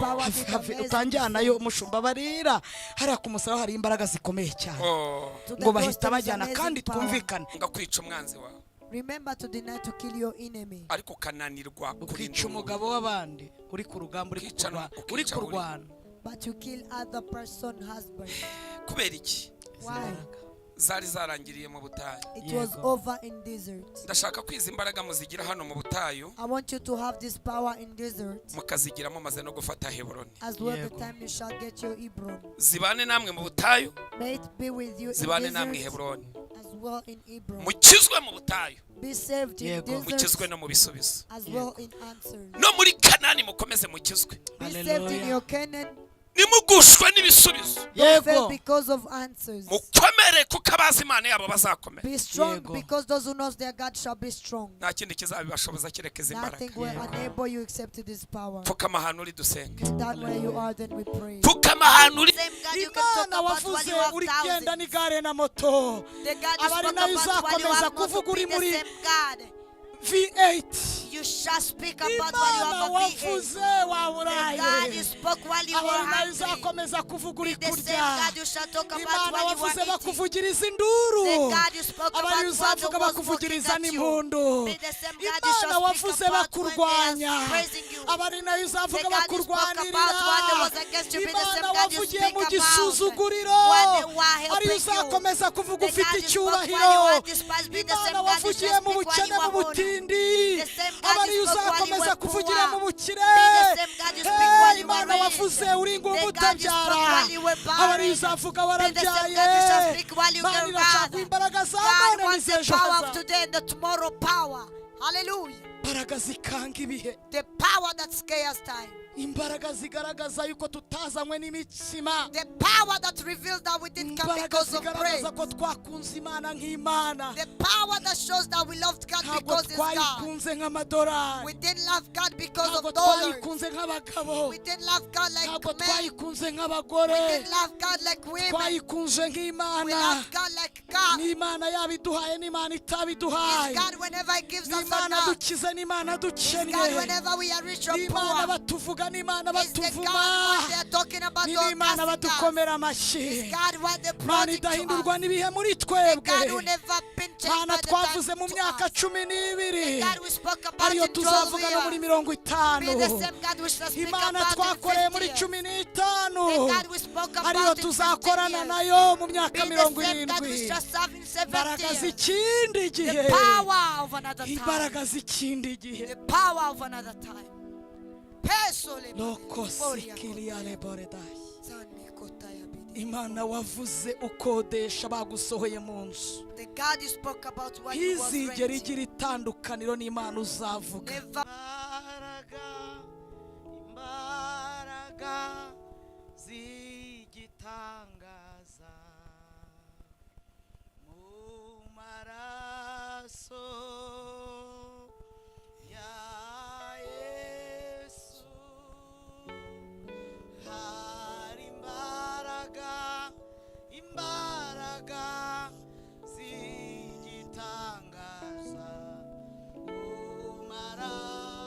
power did amazing ukanjyanayo umushumba barira hariya ku musaraba hari imbaraga zikomeye cyane ngo bahita bajyana kandi twumvikane ngakwica umwanzi wawe. Remember to deny to kill your enemy. Ariko kananirwa ukica umugabo w'abandi uri ku rugamba uri kurwana. But you kill other person husband. Kubera iki? Why? Zari zarangiriye mu butayu. It was over in desert. Ndashaka kwiza imbaraga muzigira hano mu butayu. I want you to have this power in desert. Mukazigiramo maze no gufata Hebroni. As well the time you shall get your Hebron. Zibane namwe mu butayu. May it be with you in Zibane namwe Hebroni. As well in Hebron. Mukizwe mu butayu. Be saved in desert. Mukizwe no mu bisubizo. As well in answers. No muri Kanani mukomeze mukizwe. Be saved in your Canaan. Nimugushwe n'ibisubizo. Because of answers. Mukomere kuko abazi Imana yabo bazakomera. Be strong because those who know their God shall be strong. Nta kindi kizabibashoboza kirekeza imbaraga. Nothing will enable you except this power. Pfukama ahantu uri dusenge. Stand where you are, then we pray. Pfukama ahantu uri. Imana wavuze uri genda n'igare na moto. Abari nayo izakomeza kuvuga uri muri V8. You shall speak about when you have a V8. The God you spoke while you were hungry. The same God you shall talk about while you were eating. The God you spoke about while the was working at you. Be the same God you shall speak about when they are praising you. The God you spoke about while they was against you. Be the same God you speak about when they were helping you. The God you spoke while you were despised. Be the same God you shall speak while you were honored. abari uzakomeza kuvugira mu bukire Imana wavuze uri ngo mutabyara abari uzavuga warabyaye Imana irashaka imbaraga za none n'izejo hazaza. Imbaraga zikanga ibihe, the power that scares time, imbaraga zigaragaza yuko tutazanywe n'imitsima, the power that reveals that we didn't come because of praise, ko twakunze Imana nk'Imana, the power that shows that we loved God because it's God. We didn't love God because of dollars. We didn't love God like men. We didn't love God like women. We love God like God. It's God whenever He gives us enough. It's God whenever we are rich or poor. It's the God when they are talking about our casting. It's God when they brought it to us. The God who never been changed by the times to us. The God we spoke about in 12 years. Be the same God we shall speak about in 50 years. The God we spoke about in 50 years. Be the same God we shall serve in 70 years. The power of another time. The power of another time. Imana wavuze ukodesha bagusohoye mu nzu, the God you spoke about when you was izigera igira itandukaniro n'Imana uzavuga. Imbaraga zigitangaza mu maraso ya Yesu hari imbaraga zigitangaza mu maraso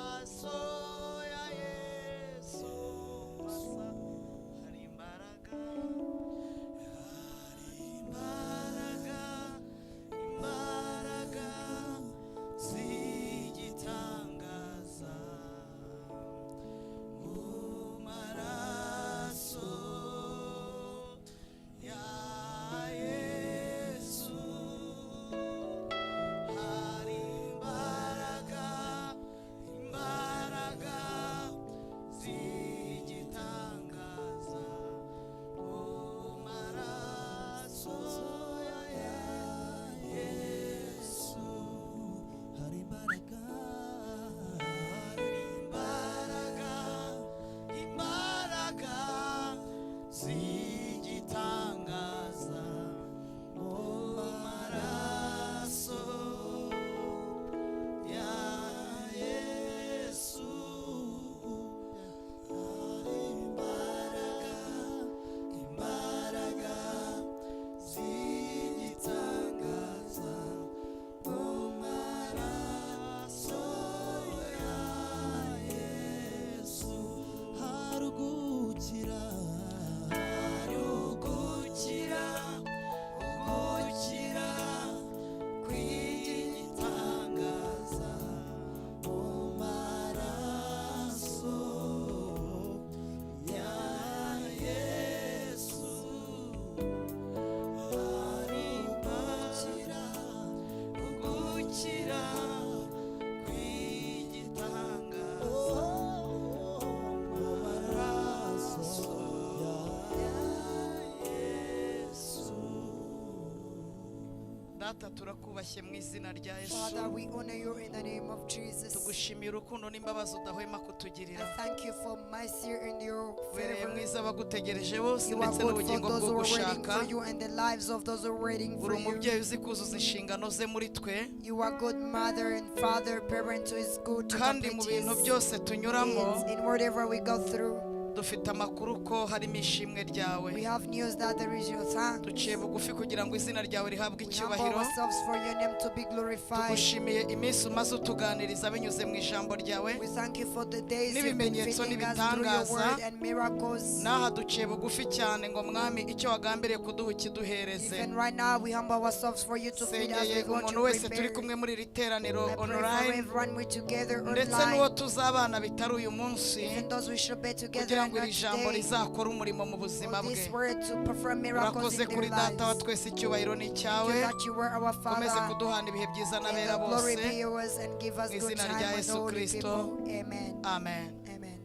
data turakubashye mu izina rya Yesu. Father, we honor you in the name of Jesus. Tugushimira urukundo n'imbabazi udahwema kutugirira. I thank you for mercy and your Ubereye favor. mwiza abagutegereje bose You are ndetse good for n'ubugingo those bwo who are waiting gushaka. for you and the lives of those who are waiting for Uri you. umubyeyi uzi kuzuza inshingano ze muri twe. You are good mother and father, parent who is good to Kandi mu complete bintu his byose tunyuramo needs in whatever we go through. dufite amakuru ko harimo ishimwe ryawe. We have news that there is your thanks. Duciye bugufi kugira ngo izina ryawe rihabwe We humble icyubahiro. ourselves for your name to be glorified. Tugushimiye iminsi umaze utuganiriza binyuze mu ijambo ryawe. We thank you for the days you've been N'ibimenyetso feeding us through your n'ibitangaza. word and miracles. N'aha duciye bugufi cyane ngo mwami icyo wagambiriye kuduha ukiduhereze. Even right now, we humble ourselves for you to feed us. Sengeye We want umuntu to wese turi prepare. kumwe muri iri teraniro I pray for online everyone we together ndetse online. n'uwo tuzabana bitari uyu munsi Even those we should be together kugira and ngo iri not jambo today. rizakore umurimo mu buzima For this bwe. word to perform miracles Urakoze in kuri their data wa lives. twese icyubahiro ni Thank icyawe. you that you were our Komeze Father. kuduhana ibihe byiza May n'abera the glory bose. be yours and give us Mu good izina time rya with Yesu holy Kristo. people. Amen. Amen. Amen.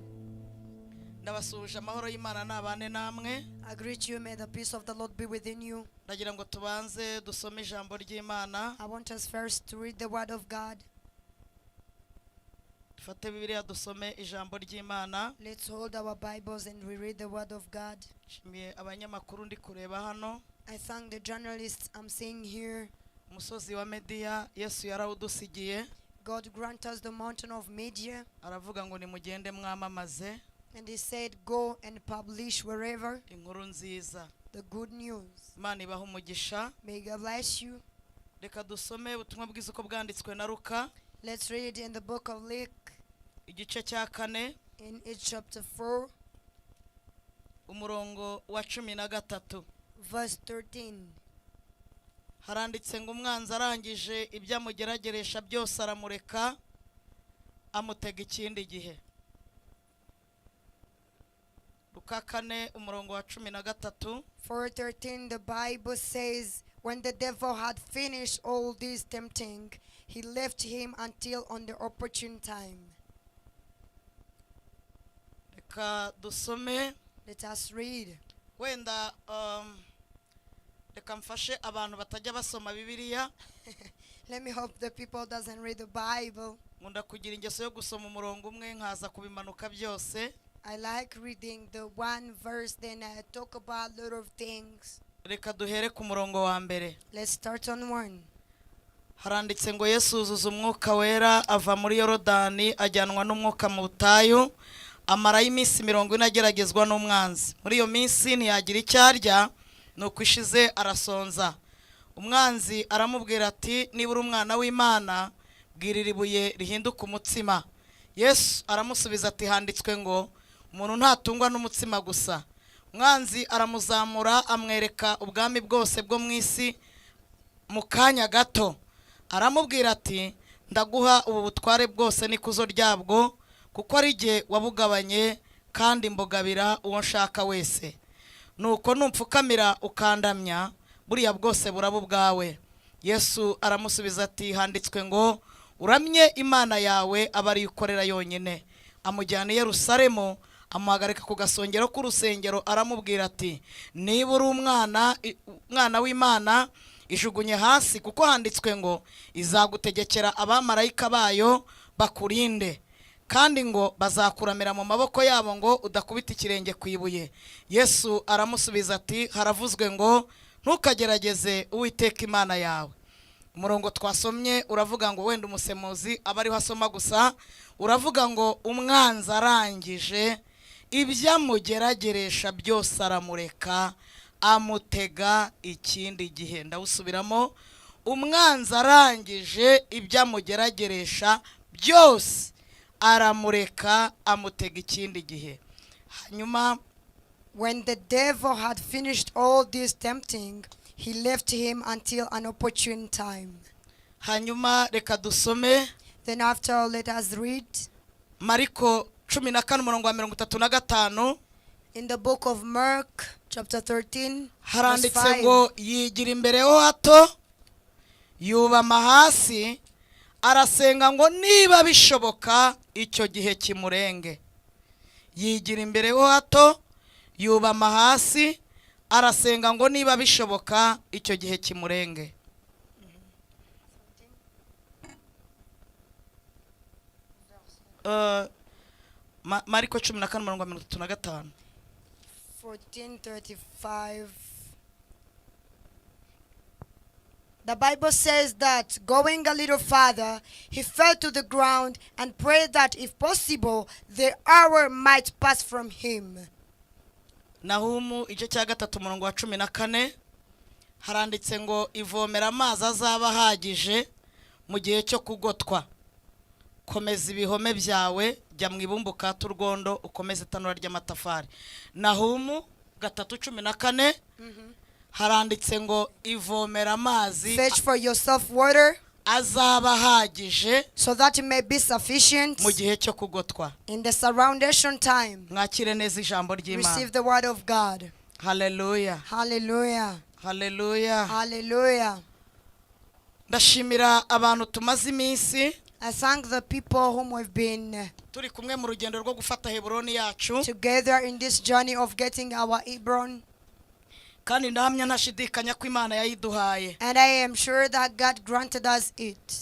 Ndabasuhuje amahoro y'Imana nabane namwe. I greet you. May the peace of the Lord be within you. Ndagira ngo tubanze dusome ijambo ry'Imana. I want us first to read the word of God. Dufate Bibiliya dusome ijambo ry'Imana. Let's hold our Bibles and we read the word of God. Nshimiye abanyamakuru ndi kureba hano. I thank the journalists I'm seeing here. Umusozi wa Mediya Yesu yarawudusigiye. God grant us the mountain of Media. Aravuga ngo nimugende mwamamaze And he said, go and publish wherever inkuru nziza. the good news. Imana ibaha umugisha. May God bless you. Reka dusome ubutumwa bwiza uko bwanditswe na Luka Let's read it in the book of Luke igice cya 4 in its chapter 4, umurongo wa 13. verse 13. Haranditse ngo umwanzi arangije ibyo amugerageresha byose aramureka amutega ikindi gihe. Luka 4 umurongo wa 13. 4:13, the Bible says, when the devil had finished all this tempting, he left him until on the opportune time. Reka dusome Let us read. wenda reka mfashe abantu batajya basoma Bibiliya. Let me hope the people doesn't read the Bible. Nkunda kugira ingeso yo gusoma umurongo umwe nkaza kubimanuka byose. I like reading the one verse, then I talk about a lot of things. Reka duhere ku murongo wa mbere. Let's start on 1. Haranditse ngo Yesu yuzuza umwuka wera ava muri Yorodani ajyanwa n'umwuka mu butayu amarayo iminsi 40 ageragezwa n'umwanzi. Muri iyo minsi ntiyagira icyo arya nuko ishize arasonza. Umwanzi aramubwira ati niba uri umwana w'Imana bwirira ibuye rihinduka umutsima. Yesu aramusubiza ati handitswe ngo umuntu ntatungwa n'umutsima gusa. Umwanzi aramuzamura amwereka ubwami bwose bwo mu isi mu kanya gato. Aramubwira ati ndaguha ubu butware bwose n'ikuzo ryabwo kuko ari jye wabugabanye kandi mbogabira uwo nshaka wese. Nuko numpfukamira ukandamya buriya bwose buraba ubwawe. Yesu aramusubiza ati handitswe ngo uramye Imana yawe abari ukorera yonyine. Amujyana i Yerusalemu amuhagarika ku gasongero k'urusengero aramubwira ati niba uri umwana w'Imana ijugunye hasi kuko handitswe ngo izagutegekera abamarayika bayo bakurinde kandi ngo bazakuramira mu maboko yabo ngo udakubita ikirenge ku ibuye. Yesu aramusubiza ati haravuzwe ngo ntukagerageze Uwiteka Imana yawe. Umurongo twasomye uravuga ngo wenda umusemuzi abariho asoma gusa uravuga ngo umwanzi arangije ibyamugerageresha byose aramureka amutega ikindi gihe. Ndawusubiramo, umwanzi arangije ibyamugerageresha byose aramureka amutega ikindi gihe. Hanyuma when the devil had finished all this tempting, he left him until an opportune time. Hanyuma reka dusome. Then after, let us read Mariko 14 umurongo wa 35. in the book of Mark chapter 13 verse Haranditse 5. ngo yigira imbere ho hato yubama hasi arasenga ngo niba bishoboka icyo gihe kimurenge. Yigira imbere ho hato yubama hasi arasenga ngo niba bishoboka icyo gihe kimurenge. Mariko 14:35. 14:35. The Bible says that going a little farther, he fell to the ground and prayed that if possible, the hour might pass from him. Nahumu igice cya 3:14 haranditse ngo ivomera amazi azaba hagije mu gihe cyo kugotwa. Komeza ibihome byawe, jya mu ibumbuka turwondo ukomeze itanura ry'amatafari. Nahumu 3:14 haranditse ngo ivomera amazi Fetch for yourself water azaba hagije so that it may be sufficient mu gihe cyo kugotwa. in the surroundation time. Mwakire neza ijambo ry'Imana. Receive the word of God. Hallelujah. Hallelujah. Hallelujah. Hallelujah. Ndashimira abantu tumaze iminsi I thank the people whom we've been turi kumwe mu rugendo rwo gufata Hebroni yacu, together in this journey of getting our Hebron. kandi ndahamya ntashidikanya ko Imana yayiduhaye. And I am sure that God granted us it.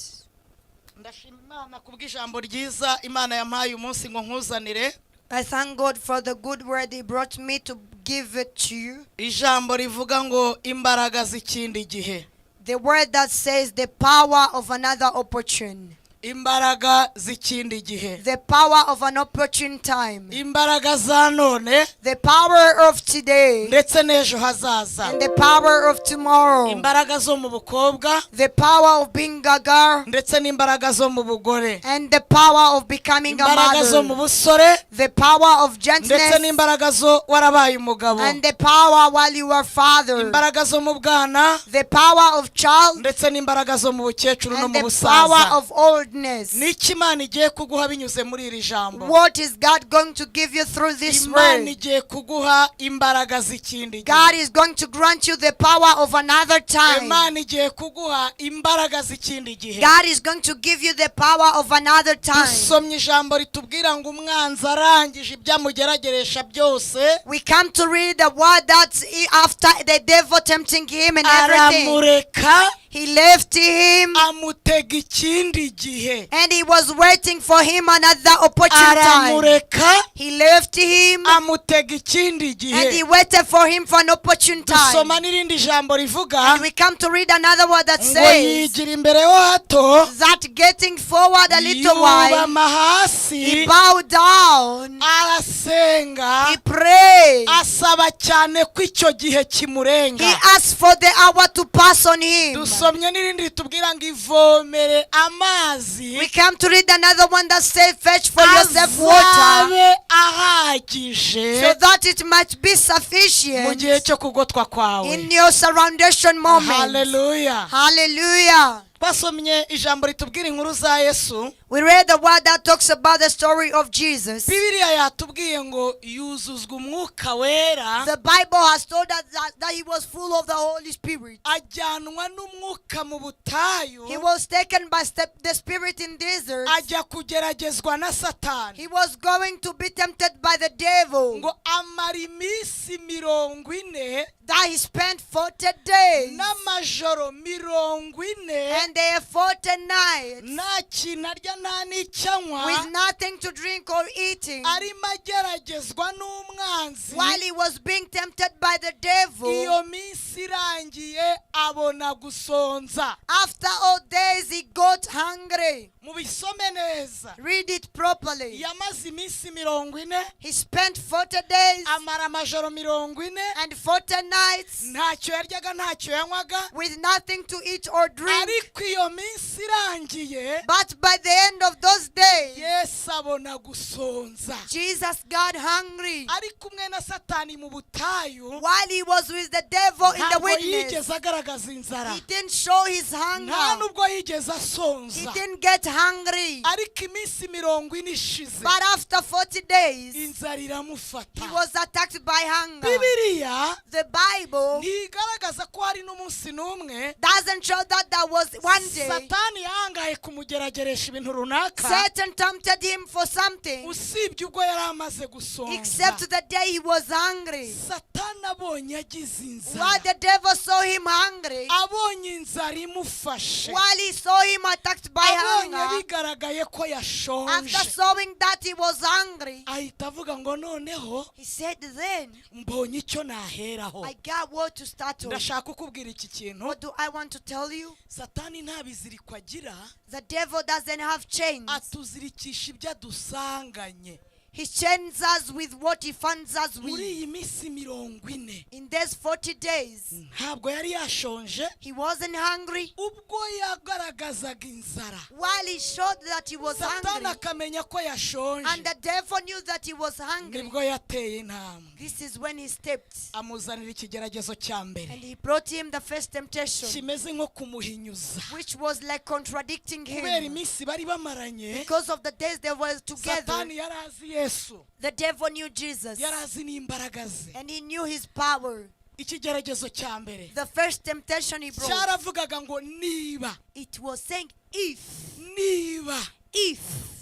Ndashima Imana kubw'ijambo ryiza Imana yampaye umunsi ngo nkuzanire. I thank God for the good word He brought me to give it to you. Ijambo rivuga ngo imbaraga z'ikindi gihe. The word that says the power of another opportune. Imbaraga z'ikindi gihe. The power of an opportune time. Imbaraga za none The power of today. ndetse n'ejo hazaza. And the power of tomorrow. Imbaraga zo mu bukobwa The power of being a girl. ndetse n'imbaraga zo mu bugore. And the power of becoming a Imbaraga zo mu mother. busore The power of ndetse gentleness. n'imbaraga zo warabaye umugabo. And the power while you are father. Imbaraga zo mu bwana The power of child. ndetse n'imbaraga zo mu bukecuru no And mu the power busaza. of oldness. Niki Imana igiye kuguha binyuze muri iri jambo? What is God going to give you through this Imana word? igiye kuguha imbaraga z'ikindi gihe. God is going to grant you the power of another time. Imana igiye kuguha imbaraga z'ikindi gihe. God is going to give you the power of another time. Dusomye ijambo ritubwira ngo umwanzi arangije ibyamugerageresha byose We come to read the word that after the devil tempting him and everything, aramureka he left him amutega ikindi gihe. and he was waiting for him another opportune time. Aramureka He left him amutega ikindi and he gihe. waited for him for an opportune time. Dusoma n'irindi jambo rivuga And we come to read another word that ngo says yigira imbere ho hato that getting forward a little while, yubama hasi he bowed down, arasenga he prayed, asaba cyane ko icyo gihe kimurenga. he asked for the hour to pass on him. Dusomye n'irindi ritubwira ngo ivomere amazi We come to read another one that says fetch for yourself water azabe ahagije so that it might be mu sufficient gihe cyo kugotwa kwawe. in your surroundation moment. Hallelujah. Hallelujah. Twasomye ijambo ritubwira inkuru za Yesu. We read the word that talks about the story of Jesus. Bibiliya yatubwiye ngo yuzuzwa umwuka wera, The Bible has told us that he was full of the Holy Spirit. ajyanwa n'umwuka mu butayu, He was taken by the Spirit in desert. ajya kugeragezwa na Satani. He was going to be tempted by the devil. Ngo amara iminsi 40 That he spent 40 days n'amajoro 40 and there 40 nights nta kintu arya nta n'icyanywa, with nothing to drink or eating, arimo ageragezwa n'umwanzi. while he was being tempted by the devil. Iyo minsi irangiye abona gusonza. After all days he got hungry. Mubisome neza. Read it properly. Yamaze iminsi 40, He spent 40 days amara amajoro 40, and 40 nights ntacyo yaryaga ntacyo yanywaga. with nothing to eat or drink. Ariko iyo minsi irangiye But by the end of those days, Yesu abona gusonza. Jesus got hungry. Ari kumwe na Satani mu butayu, While he was with the devil in the ntabwo wilderness, yigeze agaragaza inzara, he didn't show his nta hunger. nubwo yigeze He asonza. didn't get hungry. Ariko iminsi 40 ishize But after 40 days, inzara iramufata. he was attacked by hunger. Bibiliya The Bible ntigaragaza ko hari n'umunsi n'umwe doesn't show that there was one day Satani yahangaye kumugerageresha ibintu runaka, Satan tempted him for something, usibye ubwo yari amaze gusonza. except the day day he was hungry. Satani abonye agize inzara, While the devil saw him hungry, abonye inzara imufashe, while he saw him attacked by abonye hunger, bigaragaye ko after yashonje, showing that he was hungry, ahita avuga ngo noneho he said, then mbonye icyo naheraho. I got what to start on. Ndashaka kukubwira iki kintu. What do I want to tell you? Satani nta biziriko agira, The devil doesn't have chains. atuzirikisha ibyo adusanganye. He chains us with what he finds us Muri with. iyi minsi 40 In these 40 days, ntabwo yari yashonje, he wasn't hungry. ubwo yagaragazaga inzara While he showed that he was Satani hungry, akamenya ko yashonje, and the devil knew that he was hungry, nibwo yateye intambwe, this is when he stepped. amuzanira ikigeragezo cya mbere And he brought him the first temptation, kimeze nko kumuhinyuza. which was like contradicting Kubera him. iminsi bari bamaranye, Because of the days they were together, Satani yari azi Yesu, the devil knew Jesus. yari azi n'imbaraga ze. And he knew his power. Ikigeragezo cya mbere The first temptation he brought, cyaravugaga ngo niba it was saying, if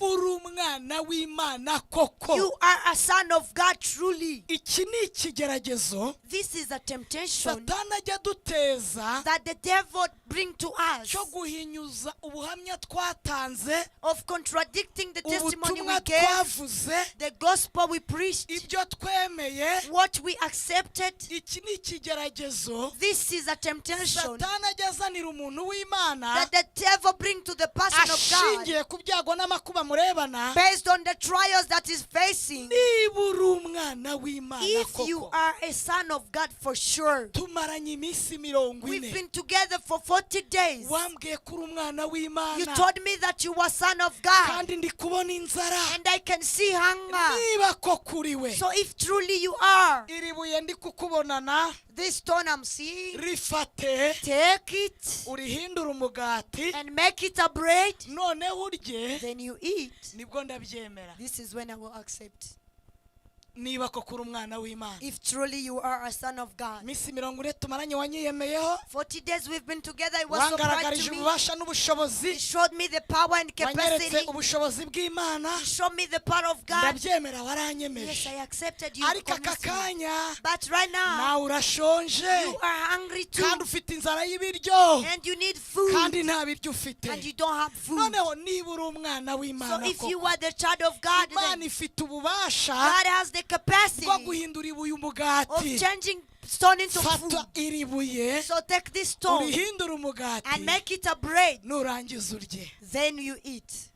uri umwana w'Imana koko. you are a son of God truly, Iki ni ikigeragezo this is a temptation Satani ajya duteza that the devil bring to us cyo guhinyuza ubuhamya twatanze, of contradicting the testimony we ubutumwa gave, twavuze, the gospel we preached, ibyo twemeye. what we accepted. Iki ni ikigeragezo This is a temptation Satani ajya azanira umuntu w'Imana that the devil bring to the person of God ashingiye ku byago n'amakuba murebana. based on the trials that is facing. Niba uri umwana w'Imana If you koko. are a son of God for sure, Tumaranye iminsi we've 40. been together for 40 days. Wambwiye ko uri umwana You w'Imana, told me that you were son of God, kandi ndi kubona inzara. and I can see hunger. Niba koko uri we, So if truly you are, iri buye ndi kukubonana, this stone I'm seeing, rifate take it urihindura umugati, and make it a bread, noneho urye, then you eat. nibwo ndabyemera. This is when I will accept. Niba koko uri umwana w'Imana. If truly you are a son of God. Iminsi 40 tumaranye wanyiyemeyeho, 40 days we've been together, it was so bright wangaragarije to me. ububasha n'ubushobozi, He showed me the power and wanyeretse capacity. ubushobozi bw'Imana, He showed me the power of God. ndabyemera Yes, waranyemeje. I accepted you. Ariko aka convinced me. kanya But right now, nawe urashonje, you are hungry too. kandi ufite inzara y'ibiryo, And you need food. kandi nta biryo ufite. And you don't have food. Noneho niba uri umwana So w'Imana if you koko, are the child of God, Imana then ifite ububasha God has the capacity bwo guhindura ibuye of umugati. changing stone into food. Fata iri buye So take this stone urihindura and umugati, make it a bread. nurangiza urye. Then you eat.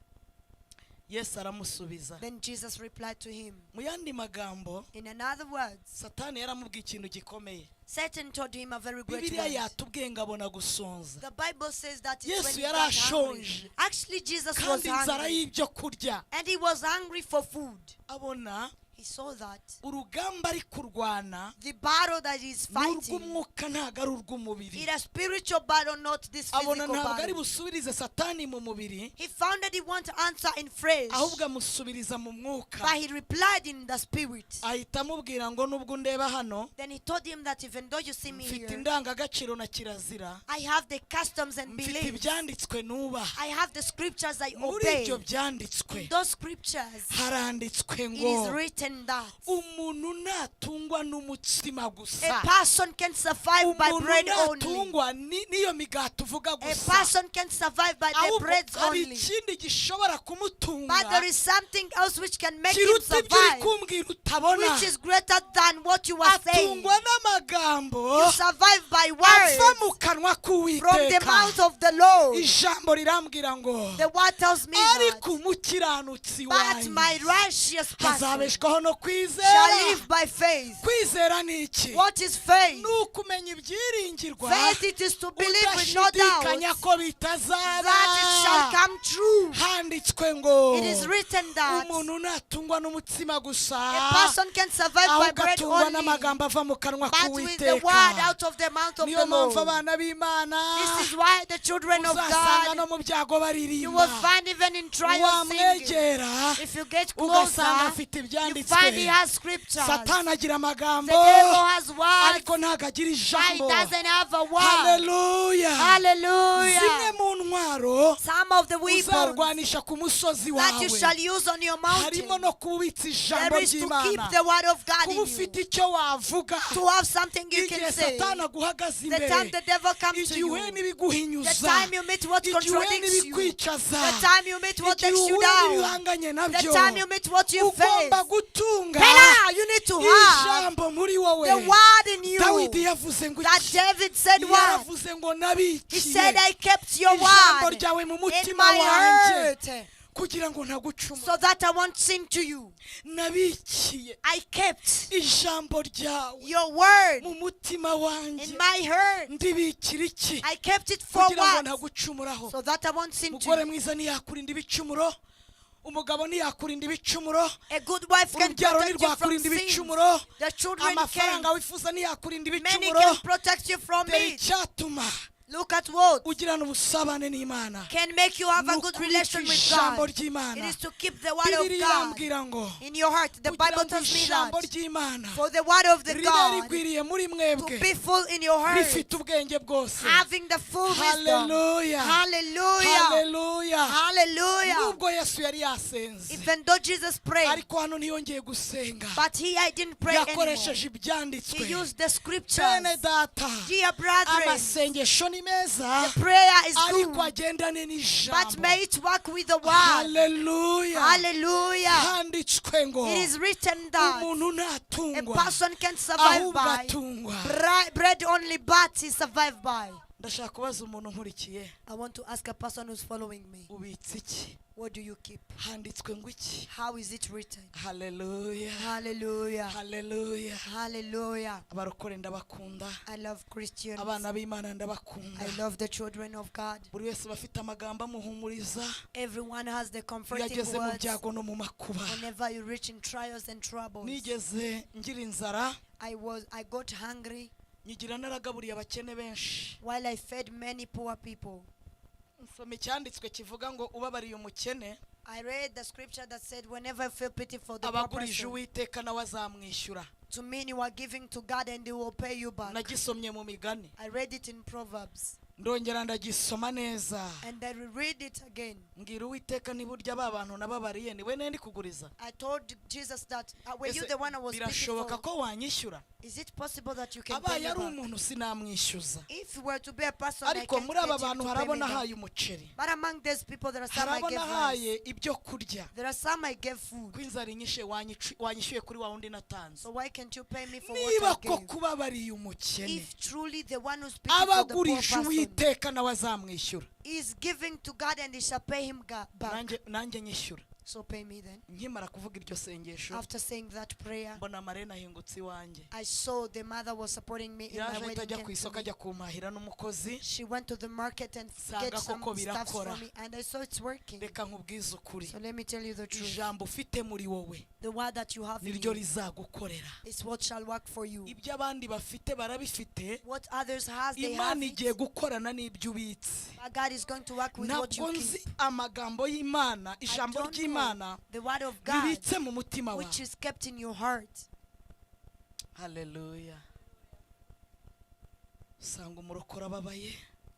Yesu aramusubiza. Then Jesus replied to him. Mu yandi magambo, In another words, Satani yaramubwiye ikintu gikomeye. Satan told him a very great Bibiliya word. yatubwiye ngo abona gusonza, The Bible says that it's Yesu when he yari got hungry. ashonje, Actually, Jesus was kandi inzara hungry. y'ibyo kurya. And he was hungry for food. Abona He saw that urugamba ari kurwana the battle that he's fighting, n'urw'umwuka ntabwo ari urw'umubiri. it's a spiritual battle, not this Abona physical ntabwo ari battle. busubirize Satani mu mubiri, He found that he wanted to answer in phrase, ahubwo amusubiriza mu mwuka. but he replied in the spirit. Ahita amubwira ngo nubwo undeba hano, Then he told him that even though you see me mfite here, indangagaciro na kirazira, I have the customs and mfite beliefs. ibyanditswe nubaha. I have the scriptures I Muri obey. ibyo byanditswe In those scriptures, haranditswe it ngo is written that umuntu ntatungwa n'umutsima a gusa, person can survive by umuntu bread only. ntatungwa n'iyo migati uvuga A gusa, person can survive by the ahubwo breads hari only. ikindi gishobora But there kumutunga is something else which can make him kiruta ibyo uri survive, kumbwira utabona. which is greater than what you are saying. Atungwa n'amagambo You survive by ava mu words kanwa from the k'Uwiteka. mouth of the Lord. Ijambo rirambwira ngo The word tells me ariko that, umukiranutsi but my wanjye righteous person hazabeshwaho no shall kwizera. live by faith. Kwizera ni iki? What is faith? Ni ukumenya ibyiringirwa, Faith, it is to believe with no udashidikanya doubt ko bitazaba. that it shall come true. Handitswe ngo It is written that umuntu ntatungwa n'umutsima gusa, a person can survive by ahubwo bread atungwa only, n'amagambo ava mu kanwa but with the word out of the mouth of Niyo the mpamvu Lord. abana b'Imana This is why the children of uzasanga no God, mu byago you will baririmba. find even in trials singing. Wamwegera If you get ugasanga closer, afite you ibyanditswe ibyanditswe he has scriptures. satani agira The amagambo devil has words. ariko ntago agira He ijambo. doesn't have a word. Hallelujah. Hallelujah. zimwe mu ntwaro Some of the weapons uzarwanisha ku musozi that you wawe shall use on your mountain, harimo no kubitsa ijambo there is to keep ry'Imana, the word of God kuba in you. ufite icyo wavuga To have something you igihe can say. satani aguhagaze The time imbere, the devil comes to igihe you. uhuye The n'ibiguhinyuza, time you meet what igihe uhuye contradicts you. n'ibikwicaza, The time you meet what igihe takes you uhuye down. n'ibihanganye The nabyo, time you meet what you face. ugomba gutunga Bella, you need to have ijambo muri wowe. the word in you. Dawidi yavuze ngo That David said what? yaravuze ngo He said, nabikiye I kept your ijambo word ryawe mu in mutima my wanjye heart kugira ngo ntagucumura. so that I won't sin to you. Nabikiye I kept ijambo ryawe your word mu mutima wanjye, in my heart. ndibikira iki I kept it for kugira ngo what? ntagucumuraho. So that I won't sin to umugore you. mwiza ntiyakurinda ibicumuro, umugabo ntiyakurinda ibicumuro, A good wife can urubyaro protect you from ntirwakurinda sin. ibicumuro, The children amafaranga can. wifuza ntiyakurinda Many ibicumuro. can protect you from dore it. icyatuma Look at what ugirana ubusabane n'Imana can make you have a ni good ukubika relation with ijambo God. ry'Imana. It is to keep the word of Bibiliya God irambwira ngo in your heart. The kugira Bible ngo tells me ijambo that ry'Imana for the word of the ribe God rigwiriye muri to mwebwe be full in your heart, rifite ubwenge bwose. having the full wisdom. Hallelujah. Hallelujah. Hallelujah. Hallelujah. nubwo Yesu yari yasenze Even though Jesus prayed, ariko hano ntiyongeye gusenga, but I didn't pray anymore. yakoresheje ibyanditswe. He used the scriptures. Bene data, Dear brethren, amasengesho ni meza the prayer is ariko good, agendane but n'ijambo. may it work with the word. Hallelujah. Hallelujah. handitswe ngo It is written that umuntu a ntatungwa person can survive ahubwo by atungwa. bread only, but he survived by. ndashaka kubaza umuntu nkurikiye, I want to ask a person who's following me, ubitse iki? what do you keep? handitswe ngo iki? How is it written? Hallelujah. Hallelujah. Hallelujah. Hallelujah. abarokore ndabakunda, I love Christians. abana b'Imana ndabakunda. I love the children of God. buri wese bafite amagambo amuhumuriza Everyone has the iyo comforting ageze mu words byago no mu makuba. whenever you reach in trials and troubles. nigeze ngira inzara, I got hungry nyigira naragaburiye abakene benshi. while I fed many poor people. nsoma icyanditswe kivuga ngo ubabariye umukene I read the scripture that said, whenever you feel pity for the poor abagurije person, Uwiteka nawe azamwishyura. to mean you are giving to God and He will pay you back. nagisomye mu migani, I read it in Proverbs, ndongera ndagisoma neza, and I read it again. mbwira Uwiteka niburya ba bantu nababariye niwe nende kuguriza. I told Jesus that, were you the one I was speaking birashoboka for? ko wanyishyura? Is it possible that you can pay abaye me ari back? umuntu sinamwishyuza, If you were to be a person, I ariko can't muri aba get him bantu to hari pay abo me back. nahaye umuceri, But among these people, there are some hari I abo gave rice. nahaye ibyo kurya. There are some I gave food. ko inzara inyishe wanyishyuye kuri wa wundi natanze. So why can't you pay me for niba what I ko gave? kubabariye umukene If truly the one who's speaking for the poor abagurije person Uwiteka nawe azamwishyura, is giving to God and He shall pay him back, nanjye nyishyura. so pay me then. nkimara kuvuga iryo sengesho After saying that prayer, mbona Marena ahingutse iwanjye, I saw the mother was supporting me in my yaje wedding. ahita ajya ku came to isoko me. ajya kumpahira n'umukozi. She went to the market and Sanga get some koko stuff birakora. for me, and I saw it's working. reka nkubwize ukuri, So let me tell you the truth. ijambo ufite muri wowe The word that you have in niryo you rizagukorera. is what shall work for you. ibyo abandi bafite barabifite, What others has, they have Imana it. igiye gukorana n'ibyo ubitse. But God is going to work with what ntabwo you nzi keep. amagambo y'Imana, I ijambo don't know ry'Imana the word of God ribitse mu mutima which wawe. is kept in your heart. Hallelujah. usanga umurokora ababaye,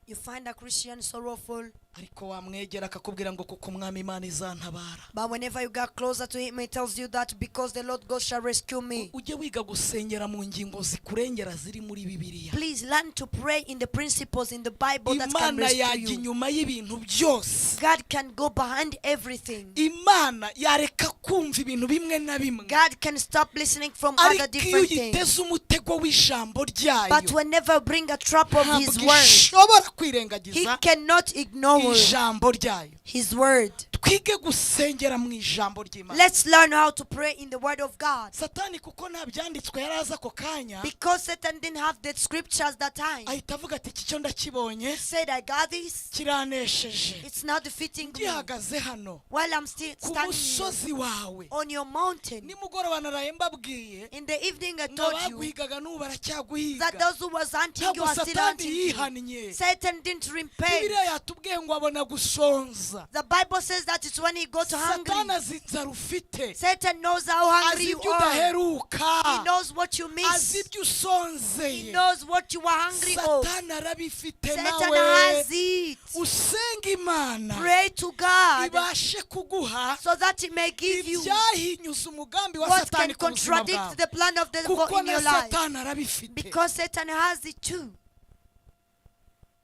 You find a Christian sorrowful, ariko wamwegera akakubwira ngo kuko umwami Imana izantabara. but whenever you get closer to him, he tells you that because the Lord God shall rescue me. ujye wiga gusengera mu ngingo zikurengera ziri muri Bibiliya. Please learn to pray in the principles in the Bible that can Imana rescue yajya you. inyuma y'ibintu byose. God can go behind everything. Imana yareka kumva ibintu bimwe na bimwe, God can stop listening from other ariko iyo different things. uyiteze umutego w'ijambo ryayo But whenever you bring a trap of His ntabwo word, ishobora He kwirengagiza cannot ignore ijambo ryayo. His word. twige gusengera mu ijambo ry'Imana. Let's learn how to pray in the word of God. Satani kuko nta byanditswe yari azi ako kanya, Because Satan didn't have the scriptures that time, ahita avuga ati iki cyo ndakibonye he said, I got this. kiranesheje, It's not defeating me. gihagaze hano While I'm still ku standing musozi wawe. on your mountain. nimugoroba naraye mbabwiye In the evening I ngo told you abaguhigaga n'ubu baracyaguhiga. that those who was hunting you ntabwo are still Satani hunting you. yihannye. Satan didn't repent. Bibiliya yatubwiye ngo wabona gusonza. The Bible says that it's when you go to hungry. Satana azi inzara ufite. Satan knows how hungry Azi you ibyo are. udaheruka. He knows what you Azi miss. ibyo usonzeye. He knows what you are hungry of. Satana arabifite Satan nawe. has it. Usenga Imana. Pray to God Ibashe kuguha so that He may give you ibyahinyuza umugambi wa what Satani can ku buzima contradict bwawe. the plan of the devil Kuko in na your life. Satana arabifite. Because Satan has it too.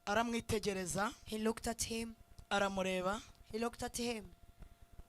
Aramwitegereza. He looked at him. Aramureba. He looked at him.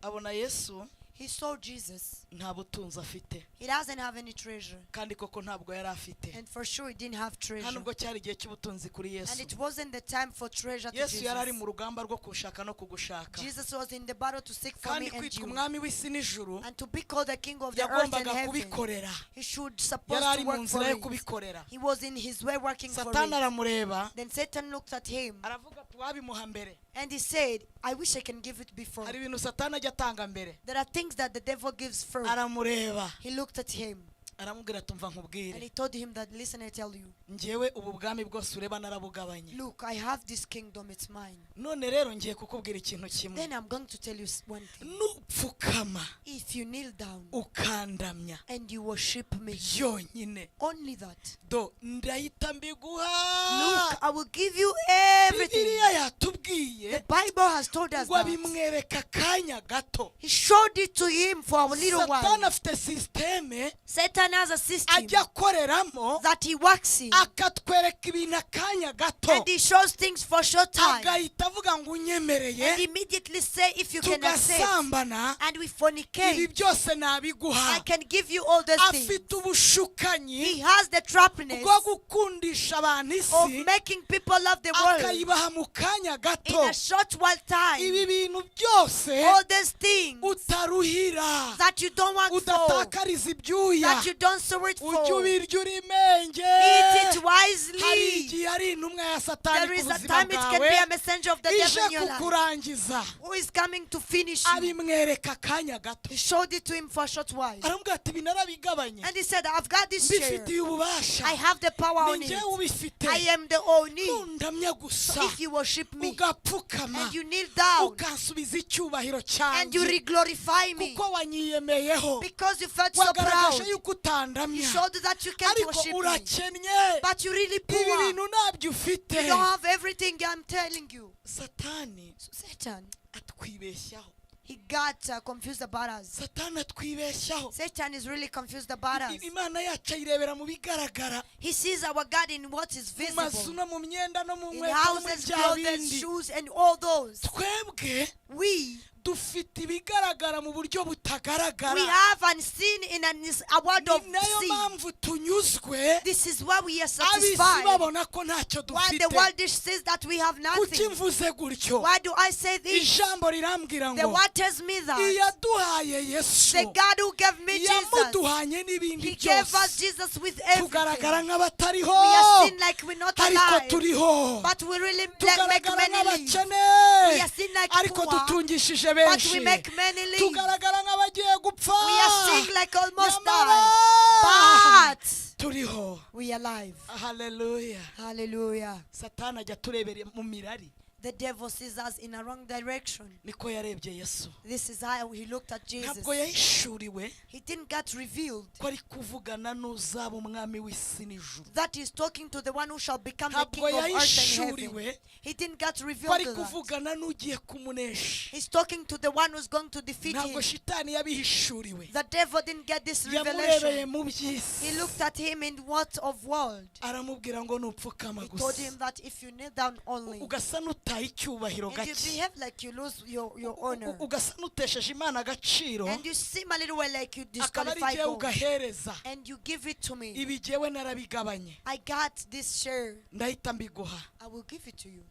Abona Yesu He saw Jesus. nta butunzi afite. He doesn't have any treasure. Kandi koko ntabwo yari afite. And for sure he didn't have treasure. Nta nubwo cyari igihe cy'ubutunzi kuri And Yesu. it wasn't the time for treasure to Yesu yari ari Jesus. mu rugamba rwo kushaka no kugushaka. Jesus was in the battle to seek for me Kandi and kwitwa you. umwami w'isi n'ijuru And to be called the king of the earth and yagombaga heaven. kubikorera. He should Yari supposed ari to mu work for nzira yo it. kubikorera. He was in his way working for Satani it. aramureba. Then Satan looked at him Aravuga ati wabimuha mbere. and he said, I wish I can give it before. Hari ibintu Satani ajya atanga mbere. There are things that the devil gives first. Aramureba. He looked at him Aramubwira ati umva and nkubwire. he told him that, listen, I tell you, Njyewe ubu bwami bwose ureba narabugabanye. look, I have this kingdom, it's mine. None rero ngiye kukubwira ikintu kimwe. Then I'm going to tell you one thing. Nupfukama If you kneel down ukandamya and you worship me, yonyine only that. do ndahita mbiguha. Look, I will give you everything. Bibiliya The yatubwiye Bible has told us ngo that. abimwereka akanya gato. He showed it to him for a little Satani while. afite sisiteme Satan has a system ajya akoreramo that he works in. akatwereka ibintu akanya gato And he shows things for short time. agahita avuga ngo unyemereye And immediately say, if you can accept, tugasambana and we ibi fornicate, byose I nabiguha. can give you all those things. Afite ubushukanyi He has the trapness bwo gukundisha abantu of isi making people love the world akayibaha mu kanya in gato. a short while time. Ibi bintu byose All these things utaruhira that you don't work for, udatakariza ibyuya that you don't sow it ujye for, ubirya uri menge. eat it Hari wisely. igihe ari intumwa ya Satani There ku is a buzima time it can be bwawe a messenger of the devil ije in your life kukurangiza. who is coming to finish you. Abimwereka akanya gato. He showed it to him for a short while. Aramubwira ati ibi narabigabanye. And he said, I've got this share. Mbifitiye ububasha. I have the power on Ni it. njyewe ubifite. I am the only. Nundamya gusa So if you worship me ugapfukama and you kneel down ukansubiza icyubahiro and you cyanjye re-glorify me kuko wanyiyemeyeho because you felt so proud, wagaragaje yuko you utandamya showed that you can't ariko worship me, urakennye. but you really Ibi poor. bintu ntabyo ufite. You don't have everything I'm telling you. Satani So Satan, atwibeshyaho. he got confused about us. Satani atwibeshyaho. Satan is really confused about us. Imana yacu ayirebera mu bigaragara, He sees our God in what is mu mazu visible, no mu myenda no mu in nkweto no mu houses, bya clothes, bindi. shoes, and all those. Twebwe We dufite ibigaragara mu buryo butagaragara. have unseen in a word of Ni nayo sin. mpamvu tunyuzwe This is why we are ab'isi satisfied. babona ko ntacyo Why the dufite. world says that we have Kuki nothing. mvuze gutyo? Why do I say this? Ijambo rirambwira The ngo word tells me that iyaduhaye Yesu the God who gave me Jesus, yamuduhanye n'ibindi He gave us byose. Jesus with Tugaragara everything. nk'abatariho We are seen like we're not ariko alive, turiho. but we really make Tugaragara many live. nk'abakene We are seen like ariko poor, dutungishije but benshi. we make many live. Tugaragara nk'abagiye gupfa We are seen like almost nyamara died, but turiho. we are alive. Haleluya. Hallelujah. Satani ajya turebera mu mirari. The devil sees us in a wrong direction. Niko yarebye Yesu. This is how he looked at Jesus. Ntabwo yahishuriwe He didn't get revealed ko ari kuvugana n'uzaba umwami w'isi n'ijuru. that he's talking to the one who shall become the Ntabwo king of earth and yahishuriwe heaven. He didn't get ko revealed ari to that. kuvugana n'ugiye kumunesha. He's talking to the one who's going to defeat Ntabwo him. shitani yabihishuriwe. The devil didn't get this Yamurebeye revelation. mu by'isi. He looked at him in what of world. Aramubwira ngo nupfukama He told gusa. him that if you kneel down only, Ugasa n'utaye icyubahiro and you gake. behave like you lose your honor, Ugasa n'utesheje Imana agaciro. and you seem a little way like you Akaba ari disqualify jyewe God, ugahereza. and you give it to me. Ibi jyewe narabigabanye. I got this share. Ndahita mbiguha. I will give it to you.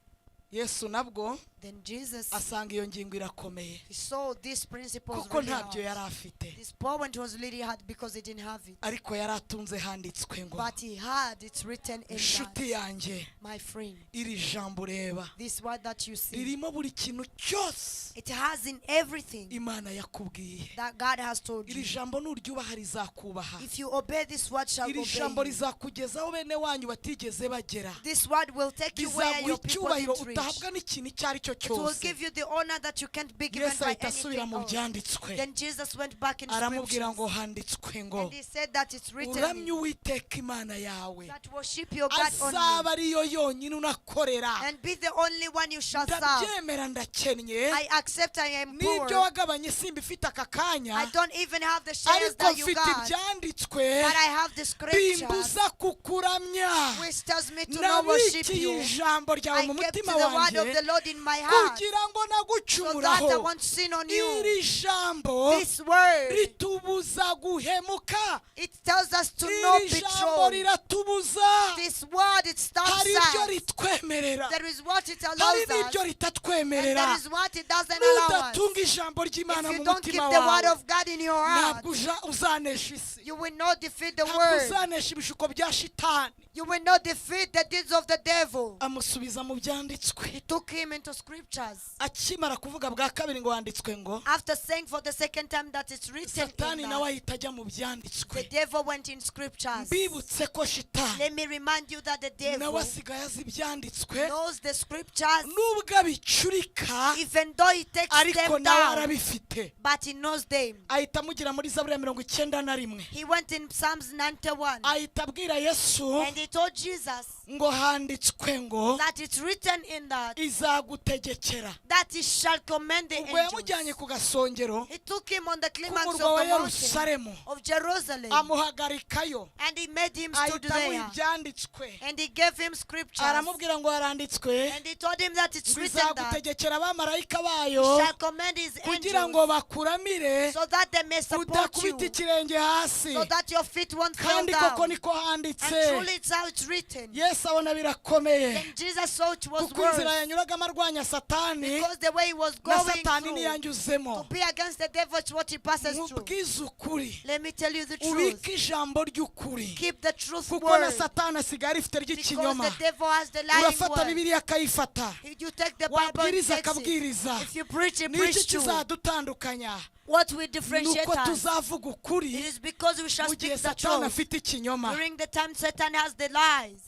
Yesu nabwo Then Jesus, asanga iyo ngingo irakomeye. he saw these principles Kuko really ntabyo yari hard. afite. This point was really hard because he didn't have it. Ariko yari atunze handitswe ngo But he had it written in inshuti that. yanjye My friend, iri jambo ureba this word that you see, ririmo buri kintu cyose it has in everything Imana yakubwiye. that God has told Iri you. jambo nuryubaha rizakubaha. If you obey this word, shall Iri obey jambo you. rizakugezaho bene wanyu batigeze bagera. This word will take you where Rizaguha your people icyubahiro didn't reach. udahabwa n'ikintu icyo ari cyo It will cyose. give you the honor that you can't be given Yesu by ahita asubira mu anything else. byanditswe, Then Jesus went back in aramubwira scriptures. ngo handitswe ngo And he said that it's written uramye Uwiteka Imana yawe, that worship your God only. azaba ariyo yonyine unakorera. And be the only one you shall serve. Ndabyemera ndakennye, I accept I am poor. n'ibyo wagabanye simba ifite aka kanya, I don't even have the shares ariko that you mfite got. ibyanditswe But I have the scriptures bimbuza kukuramya. which tells me to not worship Nabikiye you. ijambo ryawe I mu kept mutima the word of wanjye the Lord in my heart kugira ngo so that I nagucumuraho. won't sin on you. Iri jambo This word, ritubuza guhemuka. it tells us to not Iri jambo betroth. riratubuza. This word, it stops Hari ibyo us. ritwemerera, There is what it hari allows us, n'ibyo and ritatwemerera. there is what it doesn't allow us. Nudatunga ijambo ry'Imana If mu you don't keep mutima the word wawe, of God in your heart, ntabwo uzanesha isi, you will not defeat the ntabwo word. uzanesha ibishuko bya shitani. You will not defeat the deeds of the devil. Amusubiza mu byanditswe. He took him into scriptures. Akimara kuvuga bwa kabiri ngo handitswe ngo, After saying for the second time that it's written Satani in nawe that, ahita ajya mu the byanditswe. devil went in scriptures. Mbibutse ko shitani Let me remind you that the nawe devil asigaye azi ibyanditswe, knows the scriptures, nubwo abicurika even though he takes ariko them nawe down, arabifite. but he knows them. Ahita amugira muri Zaburi ya 91. He went in Psalms 91 Ahita abwira Yesu and he told Jesus ngo handitswe ngo that it's written in that izagutegekera. that he shall command the Ubwo yamujyanye angels. ku gasongero He took him on the climax of k'umurwa wa the mountain Yerusalemu, of Jerusalem amuhagarikayo, and he made him stood ahita amuha there ibyanditswe, and he gave him scriptures aramubwira ngo haranditswe and he told him that it's ngo written that izagutegekera abamarayika he bayo shall command his kugira ngo angels bakuramire so that they may support you, udakubita ikirenge hasi. so that your feet won't fall Kandi koko down. niko And handitse. truly it's how it's written. Yesu abona birakomeye, Then Jesus saw it was kuko inzira worse yanyuragamo arwanya Satani because the way he was na going Satani through niyanyuzemo. to be against the devil is what he passes through. Mubwize ukuri, Let me tell you the truth. ubike ijambo ry'ukuri, Keep the truth kuko na word Satani asigaye arifite because ry'ikinyoma. the devil has the lying Urafata word. Bibiliya akayifata, If you take the Bible and wabwiriza takes it, akabwiriza. if you preach, he Niki preach too. kizadutandukanya? What will differentiate Nuko us? tuzavuga ukuri It is because we shall mu gihe speak the Satani truth afite ikinyoma. during the time Satan has the lies.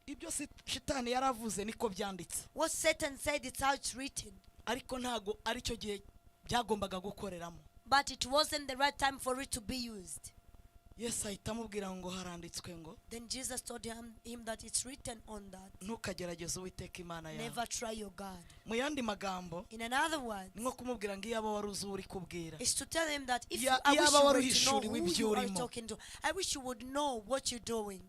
Ibyo Shitani yaravuze niko byanditse, What Satan said, it's how it's written. ariko ntago aricyo gihe byagombaga gukoreramo. But it wasn't the right time for it to be used. Yesu ahita amubwira ngo haranditswe ngo Then Jesus told him that it's written on that. ntukagerageze Uwiteka Imana yawe. Never try your God. Mu yandi magambo In another word, ni nko kumubwira ngo iyaba wari uzi uwo uri kubwira, is to tell him that if Ya- I wish yaba you wari were to know uhishuriwe who ibyo you are urimo. talking to. I wish you would know what you're doing.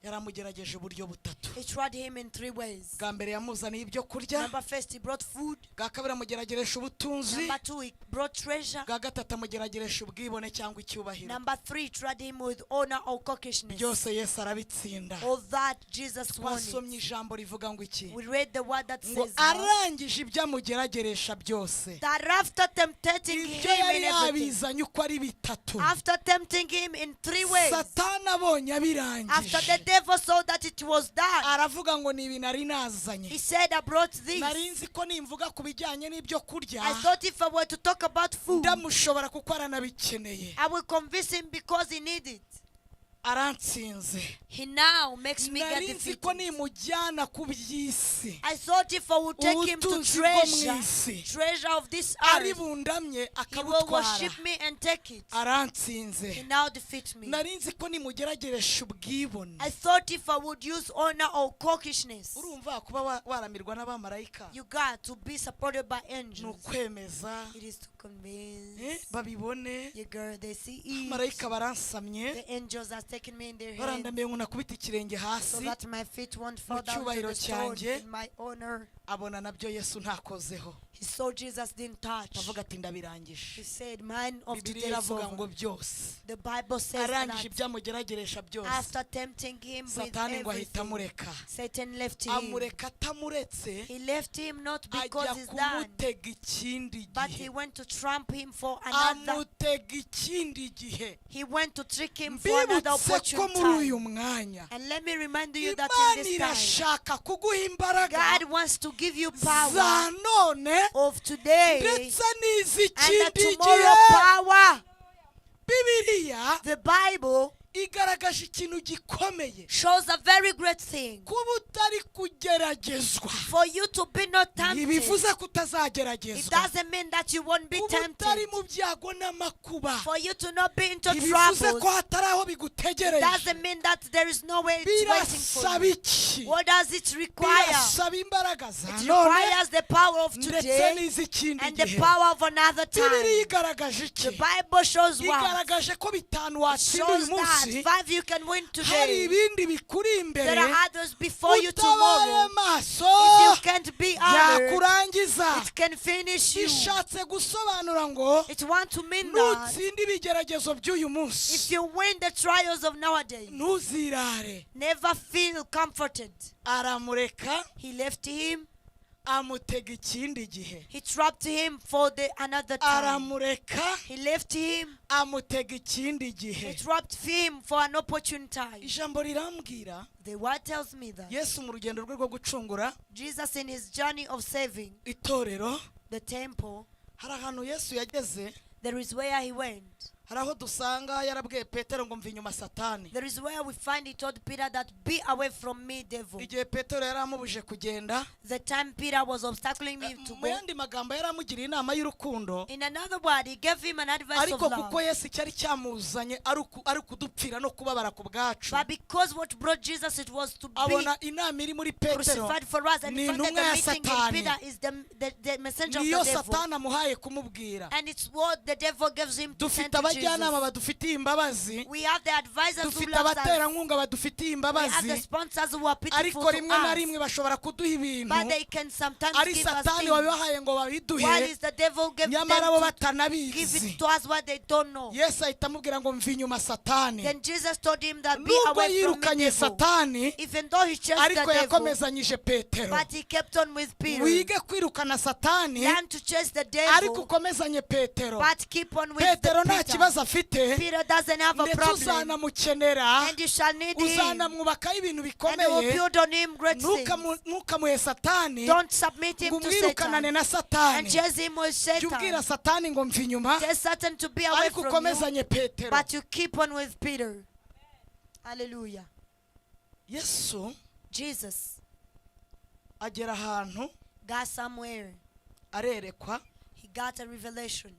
yaramugerageje uburyo butatu. He tried him in 3 ways. Bwa mbere yamuzaniye ibyo kurya, Number first, he brought food. bwa kabiri amugerageresha ubutunzi, Number 2, he brought treasure. bwa gatatu amugerageresha ubwibone cyangwa icyubahiro. Number 3, he tried him with honor or cockishness. Byose Yesu arabitsinda. All that Jesus wanted. Twasomye ijambo rivuga ngo iki? We read the word that Ngo says now, arangije ibyo amugerageresha byose, that after tempting ibyo him yari in everything, yabizanye uko ari bitatu, after tempting him in 3 ways, Satani abonye after the abirangije devil saw that it was done, aravuga ngo ni ibi nari nazanye. he said, I brought this. Nari nzi ko nimvuga ku bijyanye n'ibyo kurya I thought if I were to talk about food, ndamushobora kuko aranabikeneye. I will convince him because he needs it. Arantsinze. He now makes me get Nari nzi ko defeated. nimujyana ku by'isi, I thought if I would take him to ubutunzi bwo mu treasure, isi, treasure of this ari earth, bundamye he will akabutwara. worship me and take it. He Arantsinze. now defeats me. Nari nzi ko nimugerageresha ubwibone. I thought if I would use honor or cockishness, Urumva kuba waramirwa n'abamarayika you got to be supported by ni angels. ukwemeza It is to convince babibone. you, girl, they see it. Marayika baransamye The angels are taking me in their hands barandamiye ngo nakubita ikirenge so hasi, that my feet won't fall mu down to cyubahiro the stone cyanjye. in my honor. abona nabyo Yesu ntakozeho. He saw Jesus didn't touch. avuga ati He ndabirangije. said, mine of Bibiliya today is iravuga ngo over. byose The Bible says arangije that ibyamugerageresha byose, after tempting him with Satani ngo ahita everything, amureka. Satan left him. Amureka atamuretse, He left him not because ajya he's done, kumutega ikindi but he gihe. went to trump him for another. Amutega ikindi gihe. He went to trick him for another Mbibutse ko opportune muri uyu time. mwanya And let me remind you that Imana in this time, irashaka kuguha imbaraga God wants to give you power za none of today ndetse and the n'iz'ikindi tomorrow gihe. power. Bibiliya The Bible igaragaje ikintu gikomeye, shows a very great thing. kuba utari kugeragezwa For you to be not tempted, ntibivuze ko it utazageragezwa. doesn't mean that you won't be kuba utari tempted. mu byago n'amakuba For you to not be into ntibivuze troubles, ko hatari aho bigutegereje. doesn't mean that there is no way it's waiting for birasaba you. iki? What does it require? birasaba imbaraga za It none requires the power of ndetse today n'iz'ikindi and the gihe. power of another bibiliya time. igaragaje The iki? Bible shows what? igaragaje ko bitanu It watsinda uyu shows munsi, that 5 you can win hari today. ibindi bikuri imbere There are others before you utabaye tomorrow. maso If you can't be alert, yakurangiza. it can finish you. bishatse gusobanura ngo It wants to mean that nutsinda ibigeragezo by'uyu if munsi you win the trials of nowadays, ntuzirare. never feel comforted. aramureka He left him. amutega ikindi gihe. He trapped him for another time. aramureka He left him. amutega ikindi He gihe. trapped him for an opportune time. ijambo rirambwira The word tells me that yesu mu rugendo rwe rwo gucungura Jesus, in his journey of saving itorero, the temple, hari ahantu yesu yageze, there is where he went. hari aho dusanga yarabwiye petero ngo mva inyuma satani. There is where we find he told Peter that be away from me, devil. igihe petero yari amubuje kugenda, The time Peter was obstacling him to mu go. yandi magambo yari amugiriye inama y'urukundo, In another word, he gave him an advice of ariko kuko love. yesu icyari cyamuzanye ari ukudupfira no kubabara ku bwacu, But because what brought Jesus, it was to be abona inama iri muri petero crucified for us, and he ni found that intumwa ya the meeting in Satani. Peter is the messenger of niyo the devil. satani amuhaye kumubwira. And it's what the devil gives him to dufite send to abajyanama Jesus. badufitiye imbabazi, We have the advisors who dufite love us. abaterankunga badufitiye We have the imbabazi, sponsors who are pitiful ariko to rimwe na us. rimwe bashobora kuduha ibintu But they can sometimes ari give us satani things. wabibahaye ngo While babiduhe, is the devil give them nyamara bo to give batanabizi. it to us what they don't know. yesu ahita amubwira ngo mva inyuma satani. Then Jesus told him that be nubwo away from me, yirukanye devil. satani, Even though he chased the ariko devil, yakomezanyije petero. but he kept on with Peter. wige kwirukana satani, Learn to chase the ariko devil, ukomezanye petero. but keep on with petero nta Peter. kibazo afite, Peter doesn't have a ndetse problem, uzanamukenera, and you shall need him, uzanamwubakaho ibintu and you bikomeye. will build on him great things. ntukamuhe satani Don't submit him ngo to umwirukanane Satan na and satani. chase him with jya ubwira Satan. satani ngo mva inyuma, Tell Satan to be away ariko from you, ukomezanye petero. but you keep on with Peter. Hallelujah. yesu Jesus agera ahantu got somewhere. arerekwa He got a revelation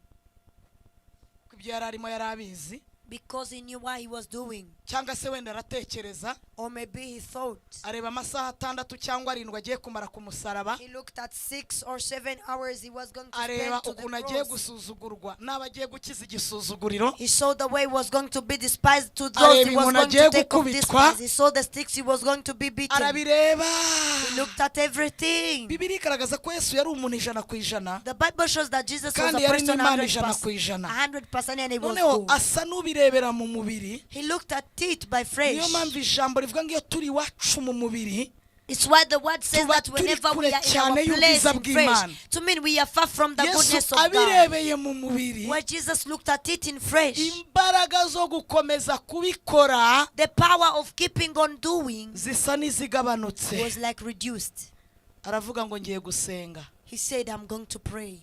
ko ibyo yari arimo yari abizi, because he knew what he was doing. cyangwa se wenda aratekereza, Or maybe he thought. areba amasaha 6 cyangwa 7 agiye kumara ku musaraba, He looked at 6 or 7 hours he was going to areba spend to the ukuntu agiye cross. gusuzugurwa n'aba agiye gukiza igisuzuguriro, He saw the way he was going to be despised to those he was umuntu going to agiye take off gukubitwa. despise. He saw the sticks he was going to be beaten. arabireba. He looked at everything. bibiliya igaragaza ko yesu yari umuntu 100%, The Bible shows that Jesus was a kandi yari person n'Imana 100%, 100%, and he was noneho good. asa n'ubirebera mu mubiri. He looked at it by niyo flesh. mpamvu ijambo rivuga ngo iyo turi iwacu mu mubiri, It's why the word says tuba that turi whenever we kure are in our cyane place y'ubwiza in flesh, bw'Imana. to mean we are far from the yesu goodness of God. abirebeye mu mubiri, Where Jesus looked at it in flesh, imbaraga zo gukomeza kubikora the power of keeping on doing zisa n'izigabanutse. was like reduced. aravuga ngo ngiye gusenga. He said, I'm going to pray.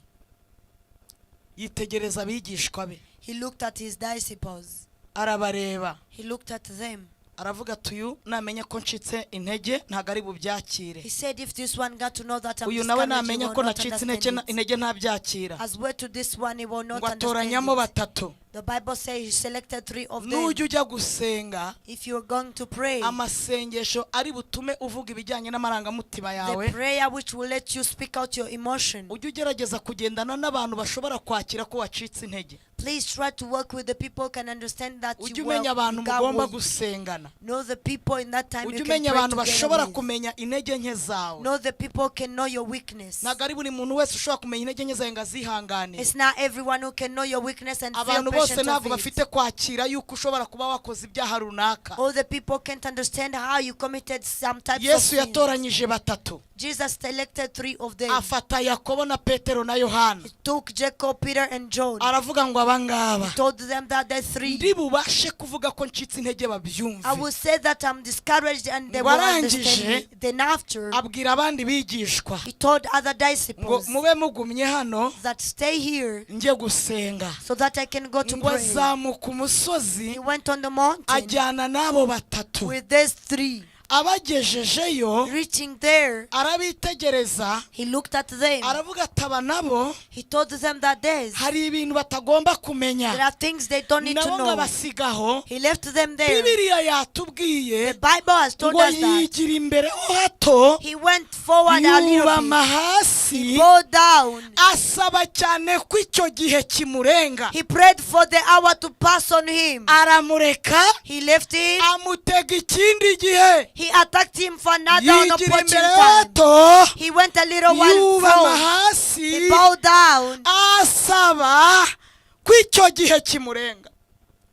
yitegereza abigishwa be, He looked at his disciples. arabareba, He looked at them. aravuga ati uyu namenya ko ncitse intege ntabwo ari He bubyakire, said, if this one got to know that I'm uyu nawe discouraged, he namenya will ko not nacitse understand it. intege ntabyakira. As well to this one, he will not ngo atoranyamo understand it. 3. The Bible says he selected 3 of them. nujya ujya gusenga, If you're going to pray, amasengesho ari butume uvuga ibijyanye n'amarangamutima yawe, the prayer which will let you speak out your emotion. ujye ugerageza kugendana n'abantu bashobora kwakira ko wacitse intege. Please try to work with the people who can understand that ujye you umenya abantu mugomba will gusengana, know the people in that time ujye you can umenya pray abantu bashobora together with. kumenya intege nke zawe. Know the people who can know your weakness. ntabwo ari buri muntu wese ushobora kumenya intege nke zawe ngo azihanganire. It's not everyone who can know your weakness and feel abantu bose patient ntabwo of it. bafite kwakira yuko ushobora kuba wakoze ibyaha runaka. All the people can't understand how you committed some types of yesu sin. yatoranyije 3, Jesus selected 3 of them. afata Yakobo na Petero na Yohana He took Jacob, Peter, and John. aravuga ngo abangaba He told them that the 3. ndi bubashe kuvuga ko ncitse intege I babyumve will say that I'm discouraged and they will understand me. Then after, abwira abandi bigishwa he told other ngo disciples mube mugumye hano that stay here njye gusenga so that I can go to ngo pray. azamuka umusozi He went on the mountain ajyana n'abo batatu with these 3. abagejejeyo Reaching there, arabitegereza he looked at them. aravuga ataba nabo He told them that hari ibintu batagomba kumenya there are things they don't need to nabo know. ngabasigaho He left them there. Bibiliya yatubwiye The Bible has told ngo us that yigira imbere ho hato he went forward a little yubama bit. hasi He bowed down. asaba cyane ko icyo gihe kimurenga He prayed for the hour to pass on him. aramureka He left him. amutega ikindi gihe He attacked him for another yigira unapproaching imbere ho time. hato He went a little while yubama forward. hasi He bowed down. asaba ko icyo gihe kimurenga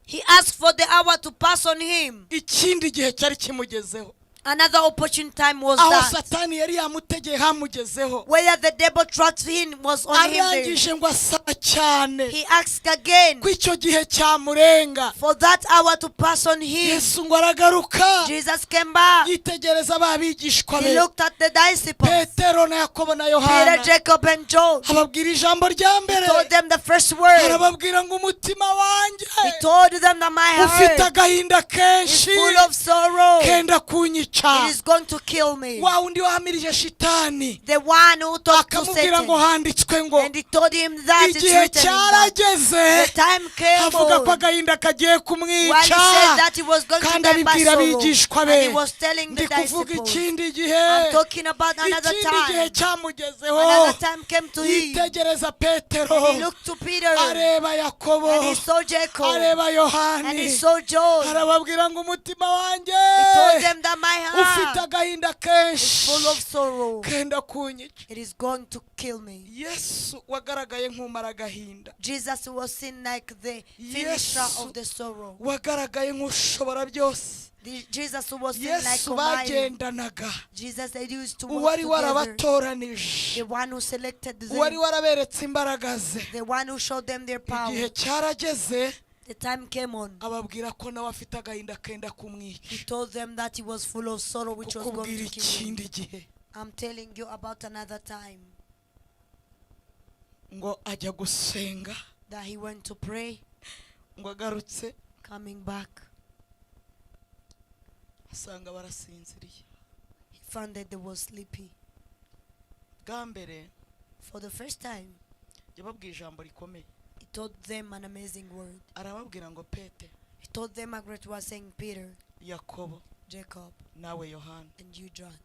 He asked for the hour to pass on him. ikindi gihe cyari kimugezeho Another opportune time was aho that. satani yari yamutegeye hamugezeho Where the devil trapped him was on him there. arangije ngo asaba cyane He asked again ko icyo gihe cyamurenga for that hour to pass on him. yesu ngo aragaruka Jesus came back. yitegereza ababigishwa He be looked at the disciples, petero na yakobo na Peter, yohana Jacob, and John. ababwira ijambo rya He mbere told them the first word. arababwira ngo umutima wanjye He told them that my ufite heart agahinda is kenshi full of sorrow. kenda kunyica It is going to kill me. wa undi wahamirije shitani The one who talked to akamubwira ngo Satan. handitswe ngo And he told him that it's igihe written in that. cyarageze The time came avuga ko on agahinda kagiye when he kumwica said that he was going to kandi die by abibwira sorrow. abigishwa And be he was telling ndi the kuvuga disciples. ikindi gihe I'm talking about another ikindi gihe time. cyamugezeho Another time came to him. yitegereza petero And he looked to Peter. areba yakobo And he saw Jacob. areba And yohani he saw John. arababwira ngo umutima wanjye He told them that my ufite heart agahinda is kenshi full of sorrow. kenda kunyica It is going to kill me. yesu wagaragaye nk'umara agahinda Jesus was seen like the finisher Yes. of the sorrow. wagaragaye nk'ushobora byose Jesus was seen like yesu Almighty. bagendanaga Jesus, they used to walk uwari together. warabatoranije The one who selected uwari them. waraberetse imbaraga ze The one who showed them their power. igihe cyarageze The time came on. ababwira ko nawe afite agahinda kenda He kumwica told them that he was full of sorrow which was going kukubwira to kill him. ikindi gihe I'm telling you about another time ngo ajya gusenga that he went to pray, ngo agarutse coming back. asanga barasinziriye He found that they were sleepy. bwa mbere For the first time, yababwiye ijambo rikomeye he told them an amazing word. arababwira ngo pete He told them, Margaret was saying, Peter, yakobo Jacob, nawe yohana and you, John.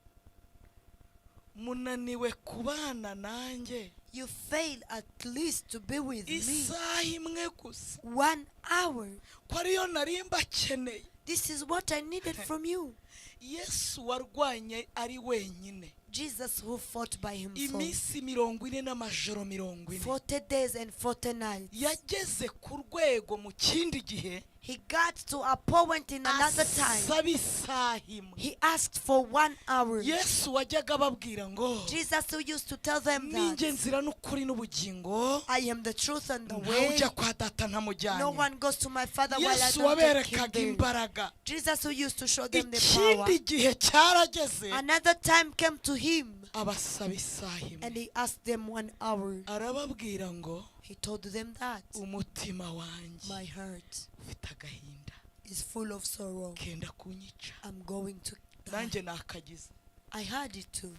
munaniwe kubana nanjye You failed at least to be with me isaha imwe gusa 1 hour. ko ariyo nari mbakeneye This is what I needed from you. yesu warwanye ari wenyine Jesus who fought by himself iminsi 40 n'amajoro 40 40 days and 40 nights. yageze ku rwego mu kindi gihe He got to a point in another time. asaba isaha imwe He asked for 1 hour. yesu wajyaga ababwira ngo Jesus who used to tell them ninjye that nzira n'ukuri n'ubugingo I am the truth and the ntawe way. ujya kwa data No ntamujyanye one goes to my Father while I yesu don't take him waberekaga there. imbaraga Jesus who used to show them the power. ikindi gihe cyarageze Another time came to him abasaba isaha and imwe he asked them 1 hour. arababwira ngo He told them that umutima wanjye my heart ufite agahinda is full of sorrow. kenda kunyica I'm going to die. nanjye nakagize I heard it too.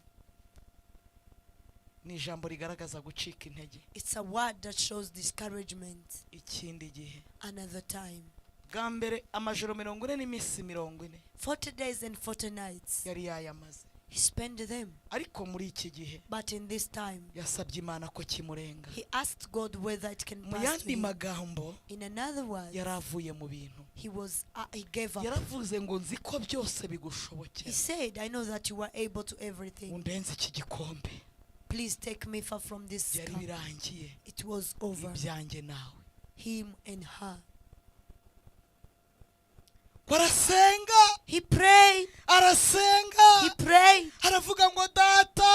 ni ijambo rigaragaza gucika intege It's a word that shows discouragement. ikindi gihe Another time. bwa mbere amajoro 40 n'iminsi 40 40 days and 40 nights. yari yayamaze He spent them. ariko muri iki gihe But in this time, yasabye imana ko kimurenga he asked God whether it can mu pass to yandi him. magambo In another word, yari avuye mu bintu he gave up. yaravuze ngo nzi ko byose He bigushobokera said, I know that you are able to everything. undenze iki gikombe Please take me far from this byari cup. birangiye It was over. ibyanjye nawe Him and her. arasenga He prayed. arasenga He prayed. aravuga ngo data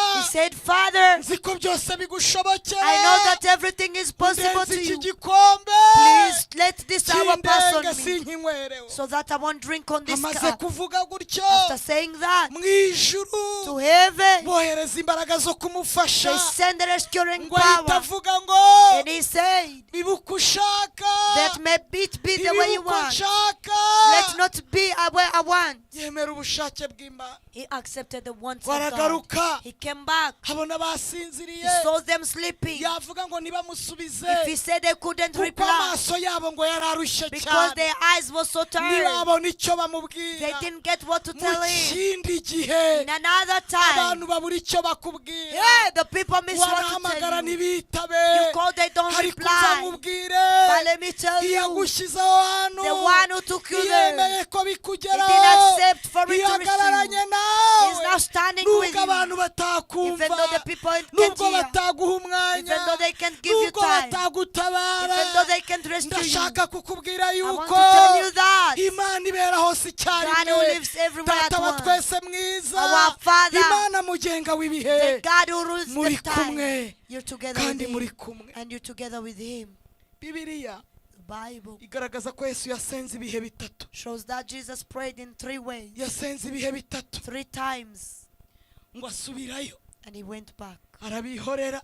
byose bigushoboke. I know that everything is possible to iki you. gikombe Please let this hour pass kindenge on me sink'inkwerewe. so that I won't drink on this amaze cup. kuvuga gutyo After saying that, mu ijuru to heaven, bohereza imbaraga zo kumufasha they send the restoring ngo ahita power. avuga ngo And he said, bibuka ushaka that may it be the way you ibibuka want. nshaka. Let not be where I want. yemera ubushake bw'Imana. He accepted the wants of God. baragaruka He came back. habona He basinziriye. saw them sleeping. yavuga ngo nibamusubize If he said they couldn't kuko reply amaso yabo ngo yari arushye because cyane. their eyes were so tired, ntibabona icyo they bamubwira. didn't get what to mu tell him. kindi gihe In another time, abantu babura icyo bakubwira. yeah, the people miss what to warahamagara tell you. ntibitabe. You call, they don't ariko reply. uzamubwire But let me tell you, iyagushyizeho hano the one who took you there, yemeye ko he bikugeraho. didn't accept for it to reach ihagararanye you. nawe He's now standing with nubwo you. abantu batakumva, Even though the people can't nubwo hear, bataguha umwanya, even though they can't give you nubwo time, batagutabara, even though they can't rescue you, ndashaka kukubwira I want yuko to tell you that Imana ibera hose God who icyarimwe. lives everywhere at data wa once, twese mwiza, our Father, Imana mugenga w'ibihe, the God who rules muri the time, kumwe you're together with kandi muri Him, kumwe. and you're together with Him. Bibiliya The Bible igaragaza ko Yesu yasenze ibihe bitatu. shows that Jesus prayed in 3 ways, yasenze ibihe bitatu 3 times, ngo asubirayo, and He went back. arabihorera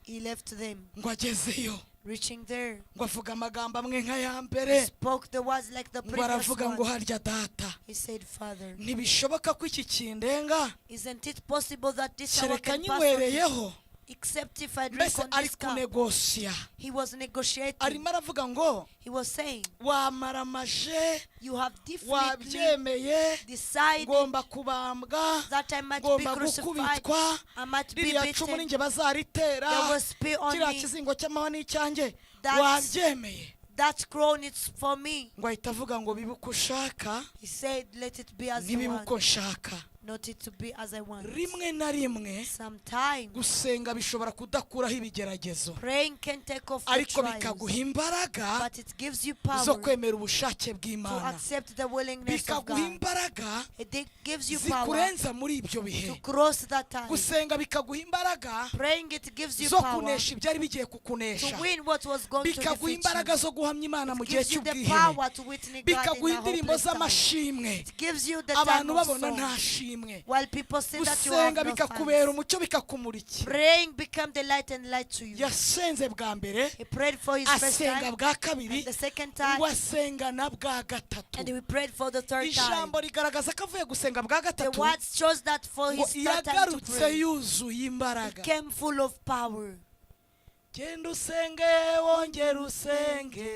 He left them. ngo agezeyo, Reaching there, ngo avuga amagambo amwe nk'aya He mbere, spoke the words like the ngo previous aravuga ngo one. harya data, He said, Father, ntibishoboka ko iki kindenga isn't it possible that this hour kereka can pass on me, nywereyeho. except if I drink mbese on ari this cup? kunegosiya. He was negotiating. arimo aravuga ngo He was saying, wamaramaje, you have definitely wabyemeye, decided ngomba kubambwa, that I might be ngomba crucified, gukubitwa, I might be ririya cumu beaten, ninjye bazaritera, there will spit on kiriya me, kizingo cy'amahwa n'icyanjye, That's- wabyemeye. that crown is for me. ngo ahita avuga ngo bibe uko ushaka He said, let it be as you ntibibe want, uko nshaka. not it to be as I want. rimwe na rimwe Sometimes gusenga bishobora kudakuraho ibigeragezo, praying can take off the ariko trials, bikaguha imbaraga but it gives you zo power kwemera ubushake to bw'Imana, accept the willingness of bikaguha God. imbaraga It gives you power zikurenza muri ibyo to bihe. cross that time. gusenga bikaguha imbaraga Praying, it gives you zo power kunesha ibyari bigiye to kukunesha, win what was going to bikaguha defeat imbaraga you. zo guhamya Imana mu It gihe gives you the cy'ubwihebe, power to witness God in bikaguha a indirimbo hopeless time. z'amashimwe, It gives you the time abantu of babona song. nta shimwe. While people say that you have gusenga no bikakubera thanks. umucyo bikakumurikira. Praying become the light and light to you. yasenze bwa mbere, He prayed for his first asenga time, bwa kabiri, and the second time, ngo asenga na bwa gatatu. and he prayed for the third time. ijambo rigaragaza ko avuye gusenga bwa The gatatu word shows that for ngo his third time to yagarutse pray, yuzuye he imbaraga. came full of power. genda usenge wongera usenge,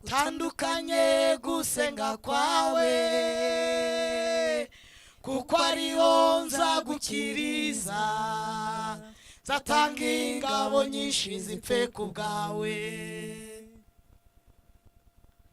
tandukanye gusenga kwawe, kuko ariho nzagukiriza, nzatanga ingabo nyinshi zipfe ku bwawe.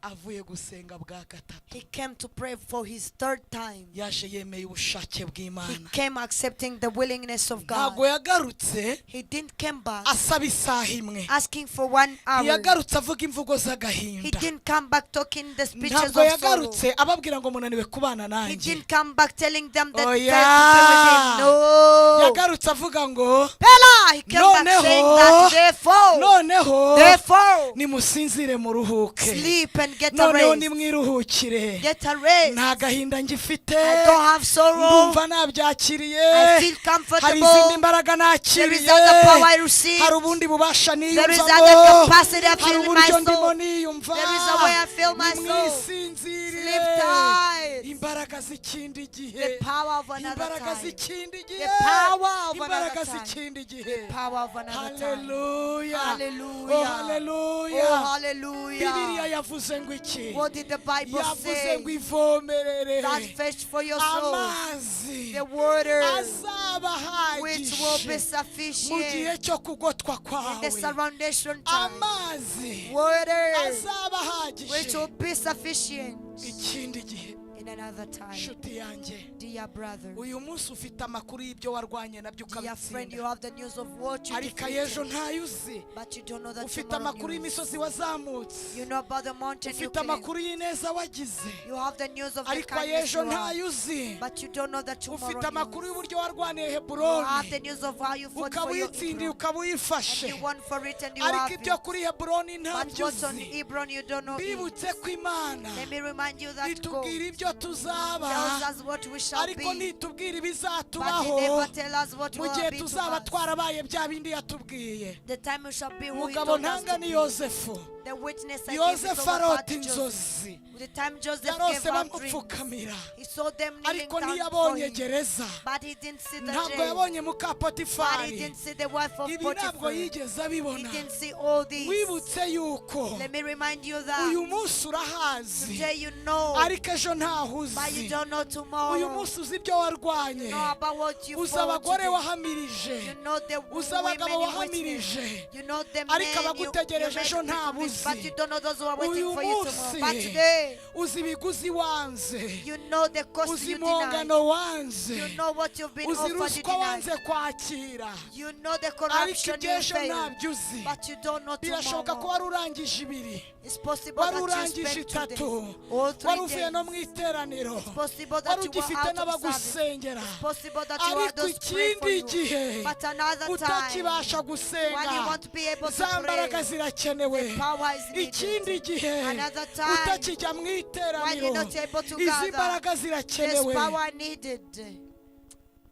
avuye gusenga bwa gatatu, He came to pray for his third time. yaje yemeye ubushake He bw'Imana. came accepting the willingness of God. ntabwo yagarutse He didn't come back asaba isaha imwe, asking for 1 hour. ntiyagarutse avuga imvugo He z'agahinda, didn't come back talking the speeches ntabwo of sorrow. yagarutse ababwira ngo munaniwe kubana He nanjye. didn't come back telling them that they Oya. have to be with him. No. yagarutse avuga ngo Bella, he came back Noneho- saying that noneho therefore, nimusinzire muruhuke, sleep and get a noneho rest. nimwiruhukire, Get a rest. nta gahinda ngifite, I don't have sorrow. ndumva nabyakiriye, I feel hari izindi comfortable. mbaraga There is nakiriye, other power I received. hari ubundi bubasha There is niyumvamo, other capacity I hari feel in my uburyo ndimo soul. niyumva, There is a way I feel my soul. nimwisinzirire, Sleep tight. imbaraga z'ikindi The gihe, power of another imbaraga time. z'ikindi gihe, The power of imbaraga another time. z'ikindi gihe. Power of another time. Hallelujah. Hallelujah. Oh, hallelujah. Oh, hallelujah. Bibiliya yavuze ngo iki? What did the Bible Yavuze say? ngo ivomerere That fetch for your soul amazi the water azaba which will be ahagije mu gihe sufficient cyo kugotwa in the kwawe. surroundation time. Amazi Water azaba which ahagije will be sufficient ikindi gihe in another time. nshuti yanjye Dear brother, uyu munsi ufite amakuru y'ibyo warwanye nabyo dear friend, you ukabitsinda have the news of what you ariko ayejo defeated, ntayo uzi but you don't know that ufite tomorrow amakuru news. y'imisozi wazamutse You know about the mountain you ufite climbed. amakuru y'ineza wagize You have the news of the ariko kindness ayejo you have, ntayo uzi but you don't know that tomorrow ufite amakuru news. y'uburyo warwaniye You have heburoni the news of how you fought ukaba for your uyitsindiye Hebron, ukaba uyifashe and you won for it and you ariko have ibyo it. kuri heburoni But ntabyo what's on uzi Hebron you don't know it. bibutse ko imana Let me remind you that God itubwira ibyo tuzaba tells us what we shall ariko be, ntitubwira but He ibizatubaho never tells us what mu will gihe be to tuzaba us. twarabaye bya bindi yatubwiye The time we shall be who He umugabo told us ntanga to ni be. yosefu The witness I gave is yosefu over arota to Joseph. inzozi The time Joseph yarose gave out dreams, bamupfukamira he saw them kneeling ariko down for ntiyabonye him, gereza but he didn't see the ntabwo jail, yabonye but he mukapotifari didn't see the wife of ibi ntabwo Potiphar. yigeze He abibona didn't see all these. wibutse yuko Let me remind you uyu that munsi urahazi today you know, ariko ejo ntaho but you uzi don't know uyu tomorrow. munsi uzi ibyo warwanye You know about what you uzi fought abagore today. wahamirije You know the uzi women abagabo you witnessed. wahamirije You know the ariko men you abagutegereje ejo met ntabwo with, but uzi you don't know those who are uyu waiting for you munsi tomorrow. But today, uzi ibiguzi wanze you know the cost uzi you denied. impongano wanze You know what you've been uzi offered, you ruswa wanze denied. kwakira You know the ariko corruption you iby'ejo failed, ntabyo uzi but you don't know birashoboka ko tomorrow. wari urangije ibiri It's possible wari that you urangije spent 2 days, itatu or 3 wari uvuye no mu days. iteraniro It's possible wari that you were ugifite out of service. n'abagusengera It's possible that you are ariko those pray for ikindi you. gihe But another time, utakibasha when gusenga you want to be able to za mbaraga pray, zirakenewe the power is ikindi needed. gihe Another time, utakijya mu when iteraniro you're not able to izi gather, mbaraga there's zirakenewe power needed.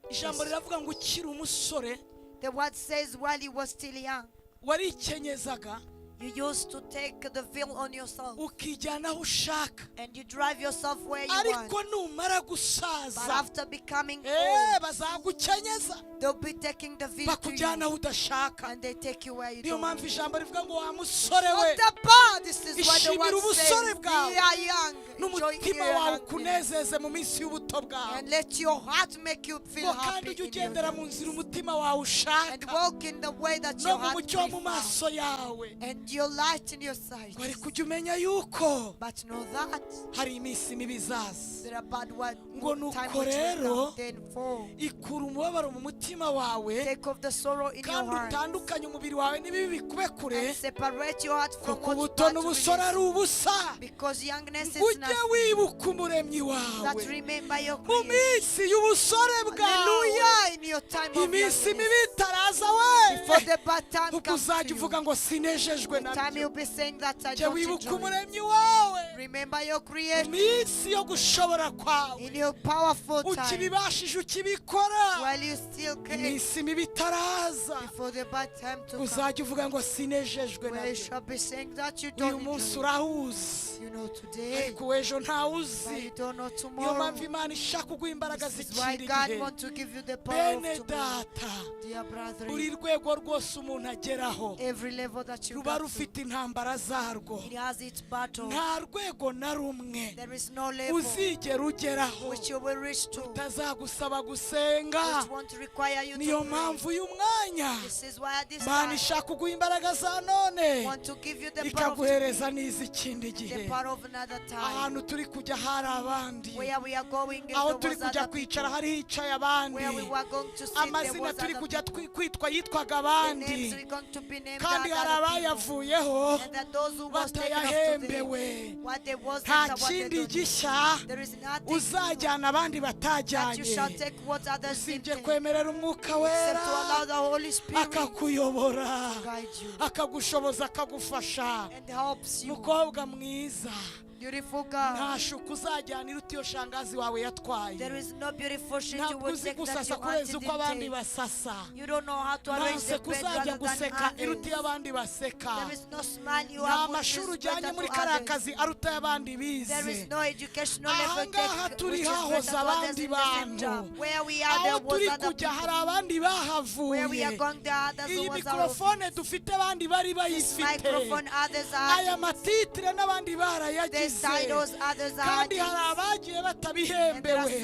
ijambo riravuga ngo ukiri umusore The word says while you were still young, warikenyezaga you used to take the veil on yourself ukijyana aho ushaka and you drive yourself where you want. ariko numara But gusaza after becoming old, bazagukenyeza they'll be taking the veil to bakujyana you aho udashaka and they take you where you niyo don't want. mpamvu ijambo rivuga ngo wa musore we Not the bad. This is what the ishimira word ubusore says. bwawe We are young. Enjoy n'umutima your wawe youngness. ukunezeze mu minsi y'ubuto bwawe And let your heart make you feel ngo kandi happy ujye in your ugendera mu youngness. nzira umutima wawe And ushaka walk in the way that no your mu heart mucyo wo mu prefers. maso yawe And your light in your sight. wari kujya umenya yuko But know that hari iminsi mibi izaza there are bad words. ngo nuko rero Then fall. ikura umubabaro mu mutima wawe Take off the sorrow in your kandi heart. utandukanye umubiri wawe n'ibibi bikube kure And separate your heart from kuko what's ubuto bad to n'ubusore ari release. ubusa Because youngness ngo is ujye nothing. wibuka umuremyi That wawe remember your mu Creator. minsi y'ubusore bwawe Hallelujah. In your time of iminsi mibi youngness. itaraza we Before the bad time ubwo comes to uzajya you. uvuga ngo sinejejwe The time nabyo you'll be saying that I jya don't wibuka enjoy it. umuremyi wawe Remember your mu Creator. minsi yo gushobora kwawe In your powerful time. ukibibashije ukibikora While you still can. iminsi mibi itaraza Before the bad time to come. uzajya uvuga ngo sinejejwe Where you nabyo shall be saying that you uyu don't munsi enjoy it. urahuzi You know today. ariko w'ejo But ntawuzi you don't know niyo tomorrow. mpamvu imana ishaka kuguha imbaraga This is why zikiri God igihe wants to give you the power of bene tomorrow. data Dear brother, buri rwego rwose umuntu ageraho every level that you ruba got to, rufite intambara zarwo it has its battle. nta rwego na rumwe There is no level uzigera ugeraho which you will reach to, utazagusaba gusenga which won't require you niyo to pray. mpamvu uyu mwanya This is why at this imana time ishaka kuguha imbaraga za none want to give you the power of ikaguhereza today, n'iz'ikindi the gihe power of another time. ahantu turi kujya hari abandi Where we are going is aho there turi was kujya other kwicara people. hari hicaye abandi Where we were going to sit there amazina was turi other kujya people. kwitwa yitwaga The abandi names we're going to be named kandi are hari other people. abayavuyeho And that those who was taken off to batayahembewe them, what they wasn't nta and what they kindi don't. gishya There is nothing uzajyana abandi that you batajyanye shall take what others usibye didn't take, kwemerera umwuka except wera to allow the Holy Spirit to akakuyobora guide you akagushoboza akagufasha and helps you. mukobwa mwiza Beautiful girl, nta shuka uzajyana iruta iyo shangazi wawe yatwaye there is no beautiful shit you ntabwo will uzi take that gusasa your kurenza auntie uko abandi didn't take. basasa You don't know how to arrange ntanse the bed kuzajya rather than guseka iruta others. iyo abandi baseka There is no smile you nta have which mashuri is ujyanye better muri to kariya others. kazi aruta ay'abandi There is bize no educational level ahangaha take turi which is better hahoze to others abandi in the same bantu job. Where we are, aho there was turi other kujya hari people. abandi Where we are bahavuye going, there are others who iyi was our mikorofone dufite abandi bari This bayifite microphone, others aya are matitire n'abandi these barayagize titles, others are kandi hari abagiye batabihembewe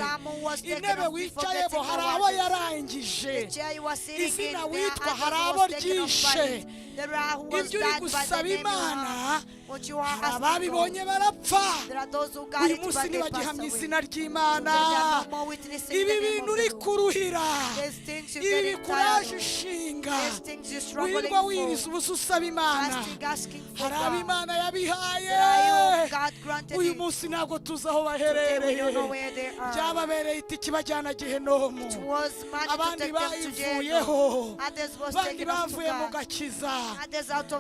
intebe wicayemo hari abo yarangije izina witwa hari abo ryishe ibyo uri gusaba Imana ababibonye barapfa uyu munsi nibagihamya izina ry'Imana ibi bintu uri kuruhira ibi bikuraje ishinga wirwa wiriza ubusa usaba Imana hari abo Imana yabihaye uyu munsi ntabwo tuzi aho baherereye byababereye itiki bajyana Gehenomu abandi bayivuyeho abandi bavuye mu gakiza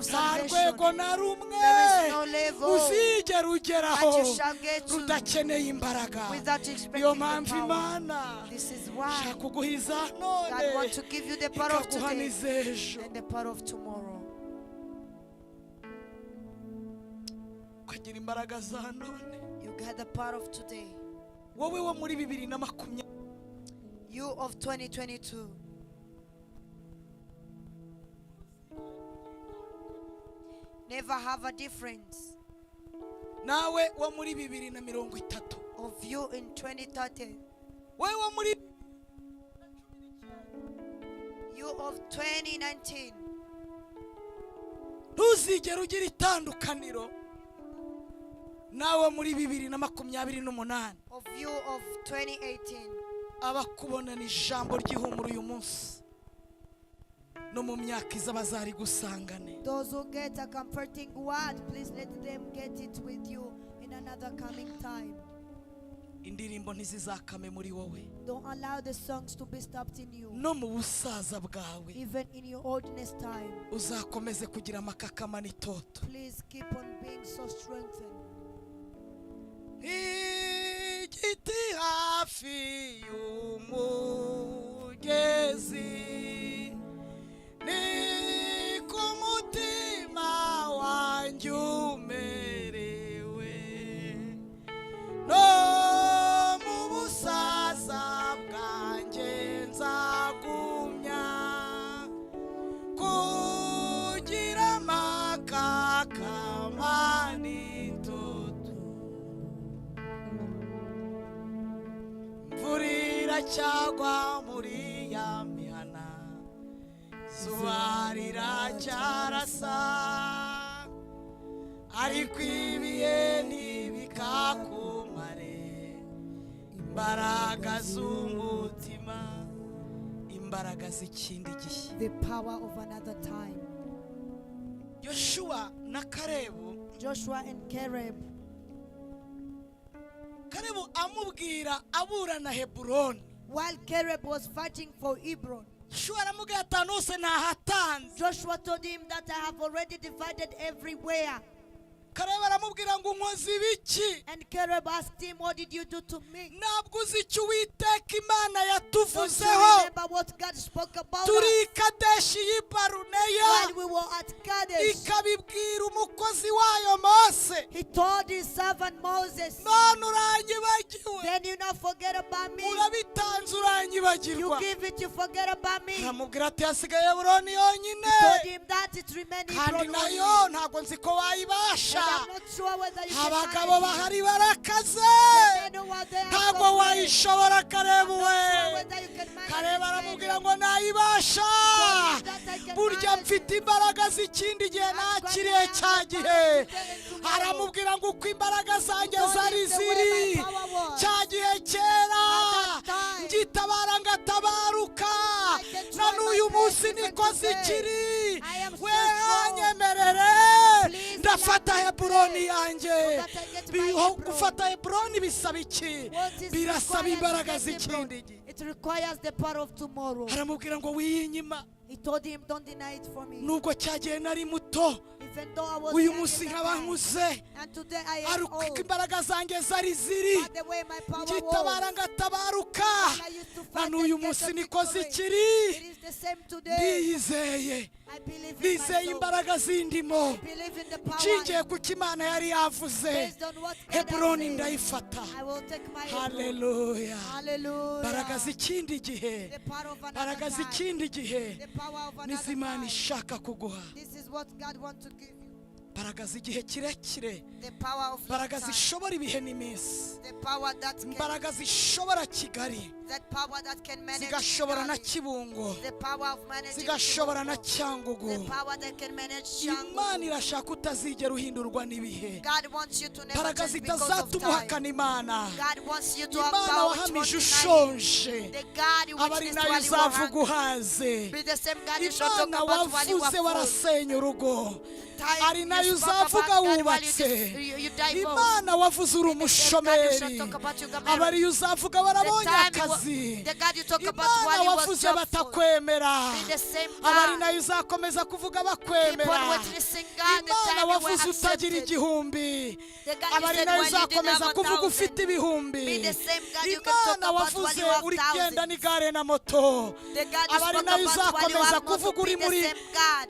nta rwego na rumwe uzigera ugeraho rudakeneye imbaraga niyo mpamvu Imana ishaka kuguhiza none ikaguha n'iz'ejo ukagira imbaraga za none. You got the power of today. wowe wo muri 2020 You of 2022. Never have a difference. nawe wo muri 2030 Of you in 2030. wowe wo muri You of 2019. ntuzigera ugira itandukaniro nawe muri 2028 Of you of 2018. abakubona ni ijambo ry'ihumura uyu munsi no mu myaka iza bazari gusangane. Those who get a comforting word, please let them get it with you in another coming time. indirimbo ntizizakame muri wowe Don't allow the songs to be stopped in you. no mu busaza bwawe Even in your oldness time. uzakomeze kugira amakakama n'itoto. Please keep on being so strengthened. igiti hafi y'umugezi ni ku mutima wanjye umerewe no mu busaza bwanjye nzagumya kugira amakakama n'itoto. imvura iracyagwa muri ya mihana izuba riracyarasa ariko ibihe ntibikakumare imbaraga z'umutima imbaraga z'ikindi gihe. The power of another time. Yoshua na Kalebu Joshua and Caleb. Kalebu amubwira aburana Heburoni While Caleb was fighting for Hebron, Yoshua aramubwira atanu hose ntahatanze. Joshua told him that I have already divided everywhere. Kalebu aramubwira ngo unkoze ibiki. And Caleb asked him, what did you do to me? ntabwo uzi icyo Uwiteka Imana Don't you yatuvuzeho. remember what God spoke about turi us i Kadeshi y'i Baruneya while we were at Kadesh? ikabibwira umukozi wayo Mose. He told his servant Moses, none uranyibagiwe then you not forget about me. urabitanze You uranyibagirwa. give it, you forget about me. He aramubwira ati hasigaye Heburoni yonyine told him that it remained kandi Hebron only. nayo ntabwo nzi ko wayibasha. And I'm not sure whether you can abagabo manage it. bahari barakaze The men who are there are ntabwo so great. wayishobora Kalebu I'm we. not sure whether you can manage Kalebu it. aramubwira ngo nayibasha burya mfite imbaraga z'ikindi gihe nakiriye cya gihe. aramubwira ngo uko imbaraga zanjye zari ziri cya gihe kera ngitabara ngatabaruka na n'uyu munsi niko zikiri. we anyemerere ndafata Heburoni yanjye. gufata Heburoni bisaba iki? birasaba imbaraga z'ikindi gihe. It requires the power of tomorrow. aramubwira ngo wiyinyima He told him, don't deny it for me. nubwo cyagiye nari muto Even though I was uyu young munsi at nkaba the time, nkuze and today I am ariko old. imbaraga zanjye zari ziri But the way my power ngitabara was, ngatabaruka and I used to na fight n'uyu and get munsi the niko victory. zikiri. It is the same today. ndiyizeye I believe in nizeye my soul. imbaraga zindimo I believe in the power. nshingiye ku cyo Imana yari yavuze. Based on what God Heburoni has said, ndayifata. I will take my Hebron. haleluya. Hallelujah. imbaraga z'ikindi gihe The power of another imbaraga time. z'ikindi gihe The power of another n'iz'Imana time. ishaka kuguha. This is what God wants to give you. imbaraga z'igihe kirekire, the power of imbaraga long time, zishobora ibihe n'iminsi, the power that can, imbaraga zishobora Kigali, that power that can manage zigashobora na Kigali, Kibungo, the power of managing zigashobora na Kibungo, Cyangugu. the power that can manage Imana Shangu. irashaka utazigera uhindurwa n'ibihe, God wants you to never imbaraga change because of zitazatuma time. uhakana Imana. God wants you to have Imana power which won't wahamije deny you. ushonje, The God who aba ari witnessed nayo while you were uzavuga hungry. uhaze. Be the same God you shall talk Imana about while you were wavuze full. warasenya urugo, Time ari nayo you spoke uzavuga about God while you wubatse. divorced. Imana wavuze uri Be the same God you shall umushomeri, talk about you got aba married. ariyo uzavuga barabonye akazi. The God you talk about Imana while you was wavuze joyful. batakwemera, Be the same aba ari God. nayo uzakomeza kuvuga Keep bakwemera. on witnessing God the Imana time you were wavuze utagira accepted. igihumbi, The God aba you ari said nayo while you didn't uzakomeza have kuvuga 1,000. ufite ibihumbi. Be the same God you can talk Imana about while wavuze you have uri genda 1,000. n'igare na moto, The God you aba ari spoke nayo about while you uzakomeza have not to kuvuga be uri the muri same God.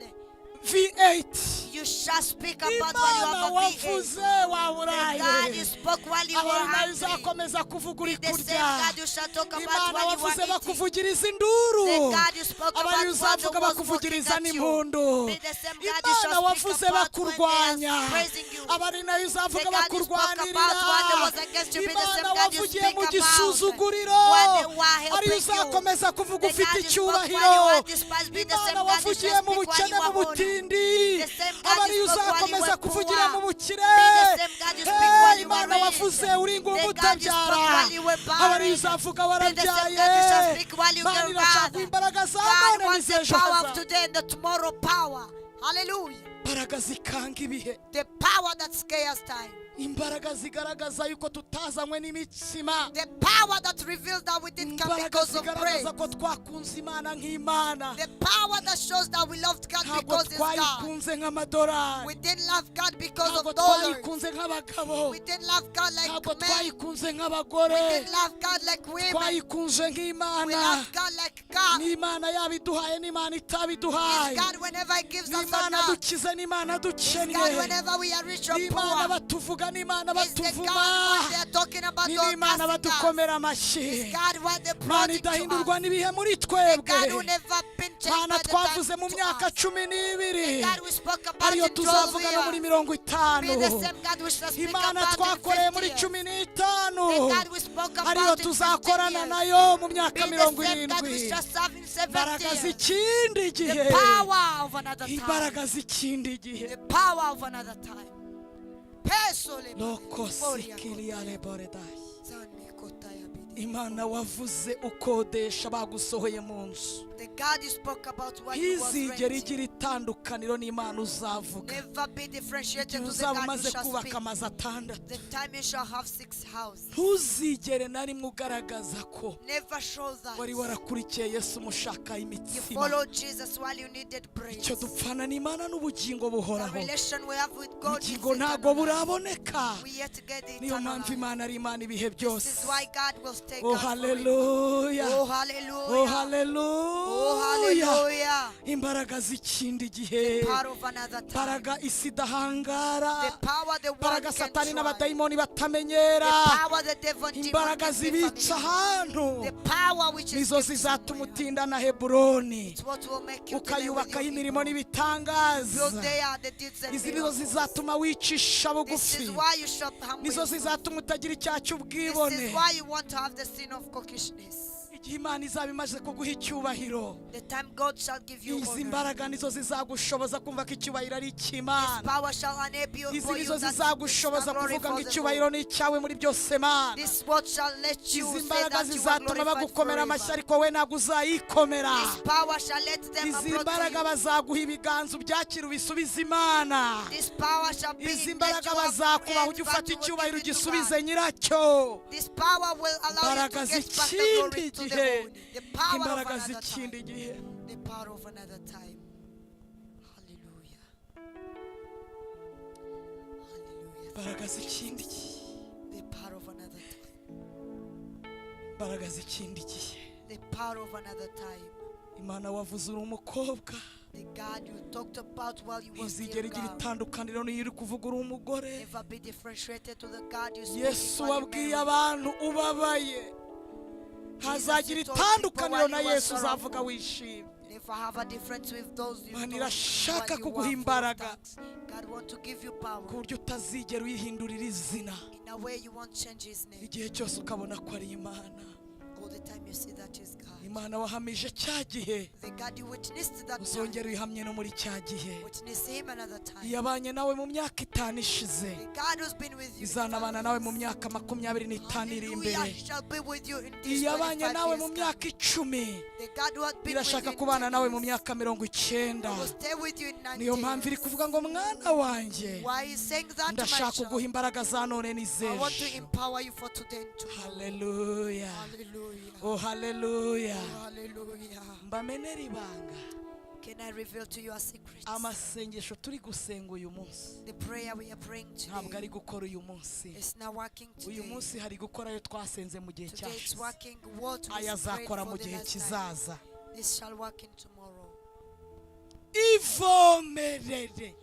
V8. You shall speak about while you Imana have a V8. wavuze The God waburaye, you spoke while you aba were ari nayo hungry. uzakomeza kuvuga uri Be the same kurya. God you shall talk about Imana while you wavuze were eating. bakuvugiriza induru, The God you spoke aba about ariyo while the uzavuga was looking bakuvugiriza at you. n'impundu. Be the same God you Imana shall wavuze speak about when bakurwanya, they are praising you. aba ari nayo The uzavuga God you spoke about bakurwanirira. while they was against you. Be the Imana same God you wavugiye speak mu about gisuzuguriro, when they were ariyo helping you. uzakomeza kuvuga The ufite God you spoke while icyubahiro. you were despised. Be the same Imana God you wavugiye shall mu speak while bukene you mu were honored. butindi, The same aba God ariyo you spoke while you uzakomeza were kuvugira mu poor. bukire. Be the same God you speak while you were Imana rich. wavuze uri ingumba The God you spoke utabyara, while you were aba ariyo barren. uzavuga Be the same warabyaye. God you shall speak while you Imana get irashaka gathered. imbaraga za God none wants the n'iz'ejo power of hazaza, today and the tomorrow power. Hallelujah. imbaraga zikanga ibihe, The power that scares time. imbaraga zigaragaza yuko tutazanywe n'imitsima, The power that reveals that we didn't come imbaraga because of praise. zigaragaza ko twakunze Imana nk'Imana, The power that shows that we loved God ntabwo because it's God. twayikunze nk'amadolari, We didn't love God because ntabwo of dollars. twayikunze nk'abagabo, We didn't love God like ntabwo men. twayikunze We nk'abagore, didn't love God like women. twayikunze We nk'Imana. love God like God. N'Imana yabiduhaye n'Imana It's itabiduhaye, God whenever He gives us n'Imana enough. dukize n'Imana It's God dukennye, whenever we are rich or n'Imana poor. batuvuga n'Imana It's the batuvuma, God when they are talking about ni all n'Imana casting us. badukomera amashyi. It's God when they Mana prodigy to idahindurwa us. n'ibihe muri The God who twebwe, never been changed Mana by the time twavuze mu to myaka us. 12 The God we spoke about ariyo in 12 tuzavuga no muri years. 50, Be the same God we shall speak Imana about in twakoreye 50 muri years. 15 The God we spoke ariyo about in 15 tuzakorana years. nayo mu myaka Be the same God we 70. shall serve in 70 Imbaraga years. z'ikindi gihe, The power of another time. imbaraga z'ikindi gihe. The power of another time. Pesole Loko Boria sikiriale boredai. Zani Kotaya Bidi. Imana wavuze ukodesha bagusohoye mu nzu, The God you spoke about what you was ntizigera renting. igira itandukaniro n'Imana uzavuga. Never be differentiated Igihe to the uzaba God you umaze shall kubaka speak. amazu 6, The time you shall have 6 houses. ntuzigere na rimwe ugaragaza ko Never show that. wari warakurikiye Yesu mushaka You imitsima. followed Jesus while you needed praise. Icyo dupfana n'Imana n'ubugingo The buhoraho, relation we have with God is ubugingo ntabwo eternal. buraboneka. We yet to get the Niyo eternal mpamvu life. Imana ari Imana ibihe This byose. is why God will stay Oh God forever. haleluya, Oh oh hallelujah. Oh haleluya. hallelujah. Imbaraga z'ikindi gihe, Part of another time. imbaraga isi idahangara, The power the world imbaraga can Satani try. n'abadayimoni The batamenyera, power the devil and demon imbaraga can be zibica familiar. ahantu, The power which is nizo kept zizatuma somewhere. utinda na Heburoni, It's what will make you delay with ukayubakaho your imirimo people. n'ibitangaza. Build there the deeds and Izi nizo miracles. zizatuma wicisha This bugufi, is why you shall humble nizo yourself. zizatuma utagira icyaha This cy'ubwibone. is why you want to have the sin of coquishness. Igihe Imana izaba imaze kuguha icyubahiro, The time God shall give you izi honor. mbaraga nizo zizagushoboza kumva ko icyubahiro ari This icy'Imana. power shall enable you Izi for you nizo that zizagushoboza the glory kuvuga ngo for the icyubahiro Lord. ni icyawe muri byose Mana. This word shall let you Izi say mbaraga that you are zizatuma glorified bagukomera amashyi forever. ariko we ntabwo uzayikomera. This power shall let them Izi approach mbaraga you. bazaguha ibiganza ubyakira ubisubize Imana. This power shall be Izi let mbaraga you have bazakubaha hands, ujye but ufata you will icyubahiro give it to ugisubize God. nyiracyo. This power will allow you Imbaraga to get back the glory z'ikindi to the gihe, own. The power of imbaraga another z'ikindi time. gihe. The power of another time. Hallelujah. Hallelujah. Imbaraga z'ikindi gihe, The power of another time. imbaraga z'ikindi gihe. The power of another time. Imana wavuze uri umukobwa, The God you talked about while you were still ntizigera igira God. itandukaniro n'iyo uri kuvuga uri umugore. Never be differentiated to the God you spoke Yesu while you wabwiye married. abantu ubabaye, ntazagira told itandukaniro people na while you were Yesu uzavuga sorrowful. wishimye. If I have a difference with those you Imana don't, irashaka what you kuguha are full of imbaraga thanks. God want to give you power ku buryo utazigera uyihindurira izina in a way you won't change his name. igihe cyose ukabona ko ari Imana. All the time you see that is God. Imana wahamije cya gihe The God you witnessed that time. uzongera uyihamye no muri cya gihe. Witness him another time. Yabanye nawe mu myaka 5 ishize, The God who's been with you. izanabana nawe mu myaka 25 iri imbere. Hallelujah, he shall be with you in this Yabanye 25 nawe mu years. myaka 10, The God who had been with irashaka you kubana in nawe 10 mu years. myaka 90. Will stay with you in 90 Niyo mpamvu iri years. kuvuga ngo mwana wanjye, Why he's saying that to my ndashaka child? kuguha imbaraga za none I want to n'izejo. empower you for today and tomorrow. Hallelujah. Hallelujah. Oh hallelujah. Oh, hallelujah. Mbamenera ibanga. Can I reveal to you a secret? Amasengesho turi gusenga uyu munsi The prayer we are praying ntabwo today ari gukora uyu munsi. is not working Uyu today. munsi hari gukora ayo twasenze mu gihe Today it's cyashize. working what we Aya prayed azakora for mu the gihe last time. kizaza. This shall work in tomorrow. Ivomerere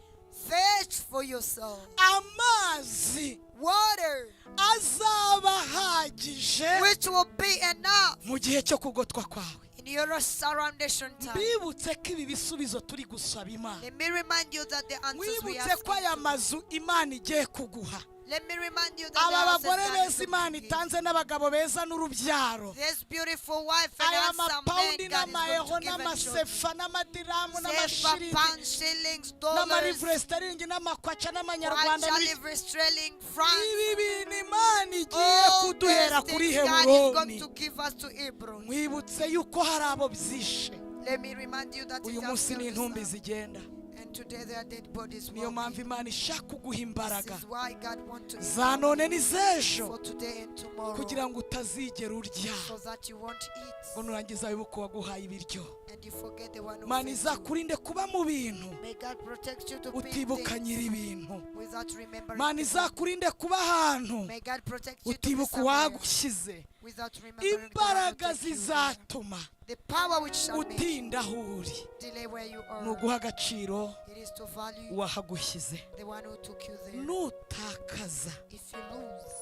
Fetch for yourself amazi water azaba ahagije which will be enough mu gihe cyo kugotwa kwawe. in your surroundation time. Mbibutse ko ibi bisubizo turi gusaba Imana. Let me remind you that the answers we Mwibutse ask. ko aya mazu Imana igiye kuguha. Let me remind you that Aba the houses bagore God is beza Imana going to give. itanze n'abagabo beza n'urubyaro. This beautiful wife and Aya handsome mapawundi man God n'amayeho is going to give and children. n'amasefa n'amadiramu Silver, n'amashiringi pounds, shillings, dollars, n'amarivure sterling n'amakwaca n'amanyarwanda livre, sterling, francs. ibi bintu Imana igiye All kuduhera these kuri things God is going Heburoni. to give us to Hebron. Mwibutse yuko hari abo byishe. Let me remind you that Uyu it has munsi ni killed intumbi the son. zigenda. And today there are dead bodies Niyo mpamvu walking. Imana ishaka kuguha imbaraga This is why God wants to za empower none you n'izejo for today and tomorrow, kugira ngo utazigera urya so that you won't eat ngo nurangiza wibuke waguhaye ibiryo. and you forget the one who Imana fed you. izakurinde kuba mu bintu May God protect you to be utibuka things nyiri ibintu. without remembering Imana the izakurinde kuba ahantu May God protect you to be utibuka somewhere uwagushyize. without remembering the one who Imbaraga took you there. zizatuma The power which shall make utinda aho uri delay where you ni are. uguha agaciro It is to value uwahagushyize. the one who took you there. Nutakaza If you lose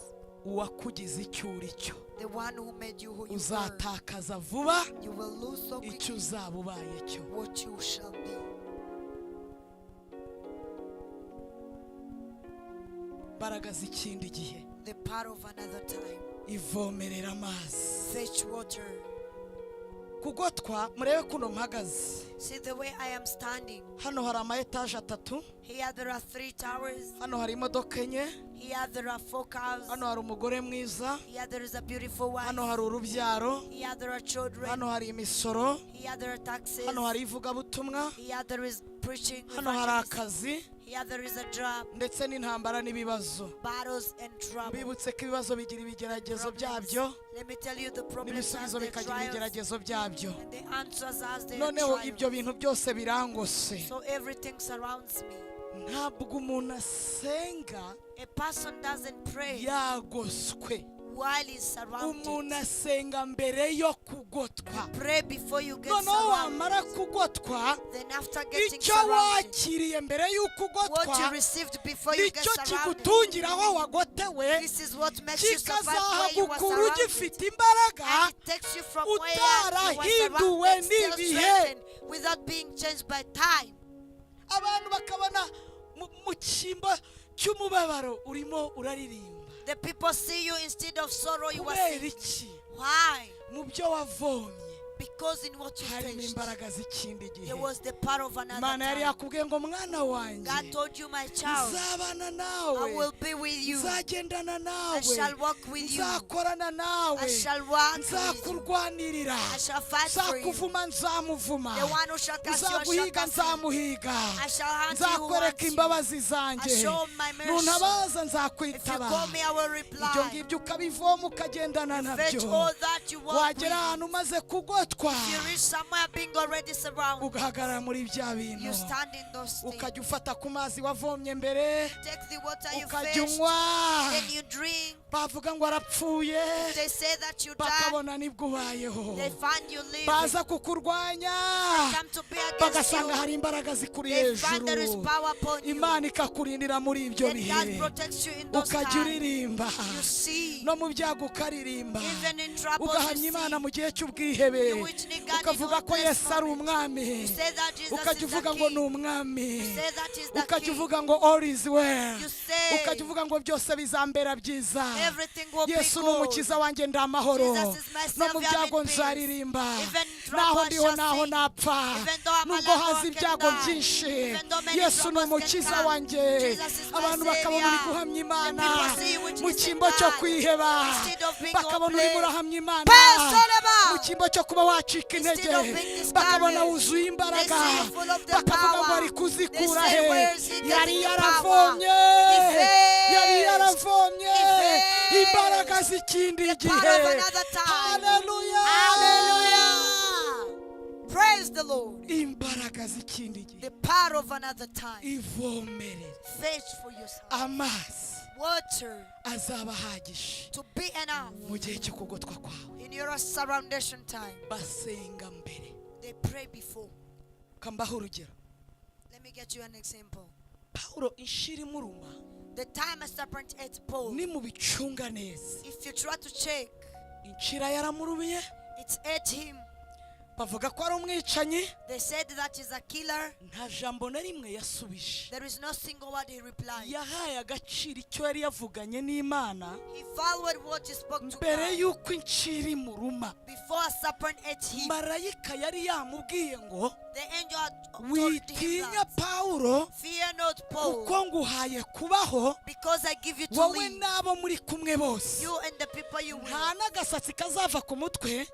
uwakugize icyo uri cyo, the one who made you who you were, uzatakaza vuba you will lose so icyo quickly uzaba ubaye cyo. what you shall be. Imbaraga z'ikindi gihe, The power of another time. ivomerera amazi. Fetch water. Kugotwa murebe kuno mpagaze. See the way I am standing. Hano hari ama etaje 3, Here there are 3 towers. hano hari imodoka 4, Here there are 4 cars. hano hari umugore mwiza, Here there is a beautiful wife. hano hari urubyaro, Here there are children. hano hari imisoro, Here there are taxes. hano hari ivugabutumwa, Here there is preaching. hano hari evangelism. akazi Here there is a job, ndetse n'intambara n'ibibazo. battles and trouble. Bibutse ko ibibazo bigira ibigeragezo Problems. byabyo Let me tell you the problems as n'ibisubizo the bikagira trials ibigeragezo byabyo. and the answers as the Noneho ibyo trials. bintu byose birangose. So everything surrounds me. Ntabwo umuntu asenga A person doesn't pray yagoswe. while he's surrounded. Umuntu asenga mbere yo kugotwa. Pray before you get Noneho surrounded. wamara kugotwa, Then after getting icyo surrounded, wakiriye mbere y'uko what you ugotwa received before you get nicyo surrounded, kigutungira aho wagotewe, this is what makes you survive where you are kikazahagukura surrounded. ugifite imbaraga, And it takes you from where you are utarahinduwe surrounded, still n'ibihe. strengthened, without being changed by time. Abantu bakabona mu cyimbo cy'umubabaro urimo uraririmba. The people see you instead of sorrow you are Kubera singing. iki? Why? Mu byo wavomye Because in what you harimo faced, imbaraga z'ikindi gihe. there was the power of another Imana yari time. yakubwiye ngo mwana wanjye, God told you, my child, nzabana I nawe, will be with you. nzagendana I nawe, shall walk with you. nzakorana nawe, I shall work with you. nzakurwanirira, I shall fight for you. nzakuvuma nzamuvuma, The one who shall cast you, I shall nzaguhiga cast you. nzamuhiga, I shall hunt you who nzakwereka wants you. imbabazi zanjye, I show my mercy. nuntabaza If you nzakwitaba. call me, I will Ibyo reply. ngibyo ukabivoma ukagendana Fetch nabyo. all that you want with Wagera you. ahantu umaze kugotwa, If you reach somewhere being already surrounded, ugahagarara muri bya bintu, you stand in those things. ukajya ufata ku mazi wavomye mbere, Take the water you ukajya fetched, unywa, then you drink. bavuga ngo arapfuye if they say that you died, bakabona nibwo ubayeho they find you living. baza kukurwanya Come to be against bagasanga you. hari imbaraga zikuri They find there is hejuru power upon you. Imana ikakurindira muri ibyo Then bihe God protects you in those ukajya times. uririmba You see, no mu byago ukaririmba even in troubles, ugahamya you Imana see. mu gihe cy'ubwihebe You which need God ukavuga in ko all Yesu this ari moment. umwami You say that Jesus ukajya is the uvuga ngo ni King. umwami You say that is the ukajya King. uvuga ngo all is well You say ukajya uvuga ngo byose bizambera byiza everything will be Yesu ni good. umukiza wanjye ndi amahoro Jesus is my no mu Savior, byago I'm in peace. nzaririmba Even naho trouble ndiho shall naho sing. napfa Even though I'm nubwo alive, haza I can ibyago die. byinshi Even though many Yesu ni troubles can umukiza come. wanjye Jesus is my abantu bakabona uri Savior. guhamya Imana The people see which mu is in cyimbo cyo God. kwiheba Instead of being bakabona uri hopeless. murahamya Imana Personal. mu cyimbo cyo kuba wacika intege Instead of being discouraged. bakabona wuzuye imbaraga They say full of the bakavuga ngo power. ari kuzikura They say he where is he yari getting the yaravomye power? He yari faced. yaravomye He faced. imbaraga z'ikindi The power gihe of another time. haleluya Hallelujah. Praise the Lord. imbaraga z'ikindi gihe The power of another time. ivomere Fetch for yourself. amazi Water azaba ahagije to be enough mu gihe cyo kugotwa kwawe in your surroundation time. basenga mbere They pray before. kambaho urugero Let me get you an example. Pawulo inshira imuruma The time a serpent ate Paul. ni mu bicunga neza If you try to check, inshira yaramurubiye it ate him. bavuga ko ari umwicanyi They said that he's a killer. nta jambo na rimwe yasubije There is no single word he replied. yahaye agaciro icyo yari yavuganye n'Imana He followed what he spoke to mbere God. y'uko inshira imuruma Before a serpent ate him, marayika yari yamubwiye ngo the angel had told him witinya that, Pawulo fear not, Paul, kuko nguhaye kubaho because I give you to wowe live. n'abo muri kumwe bose You and the people you nta will. n'agasatsi kazava ku mutwe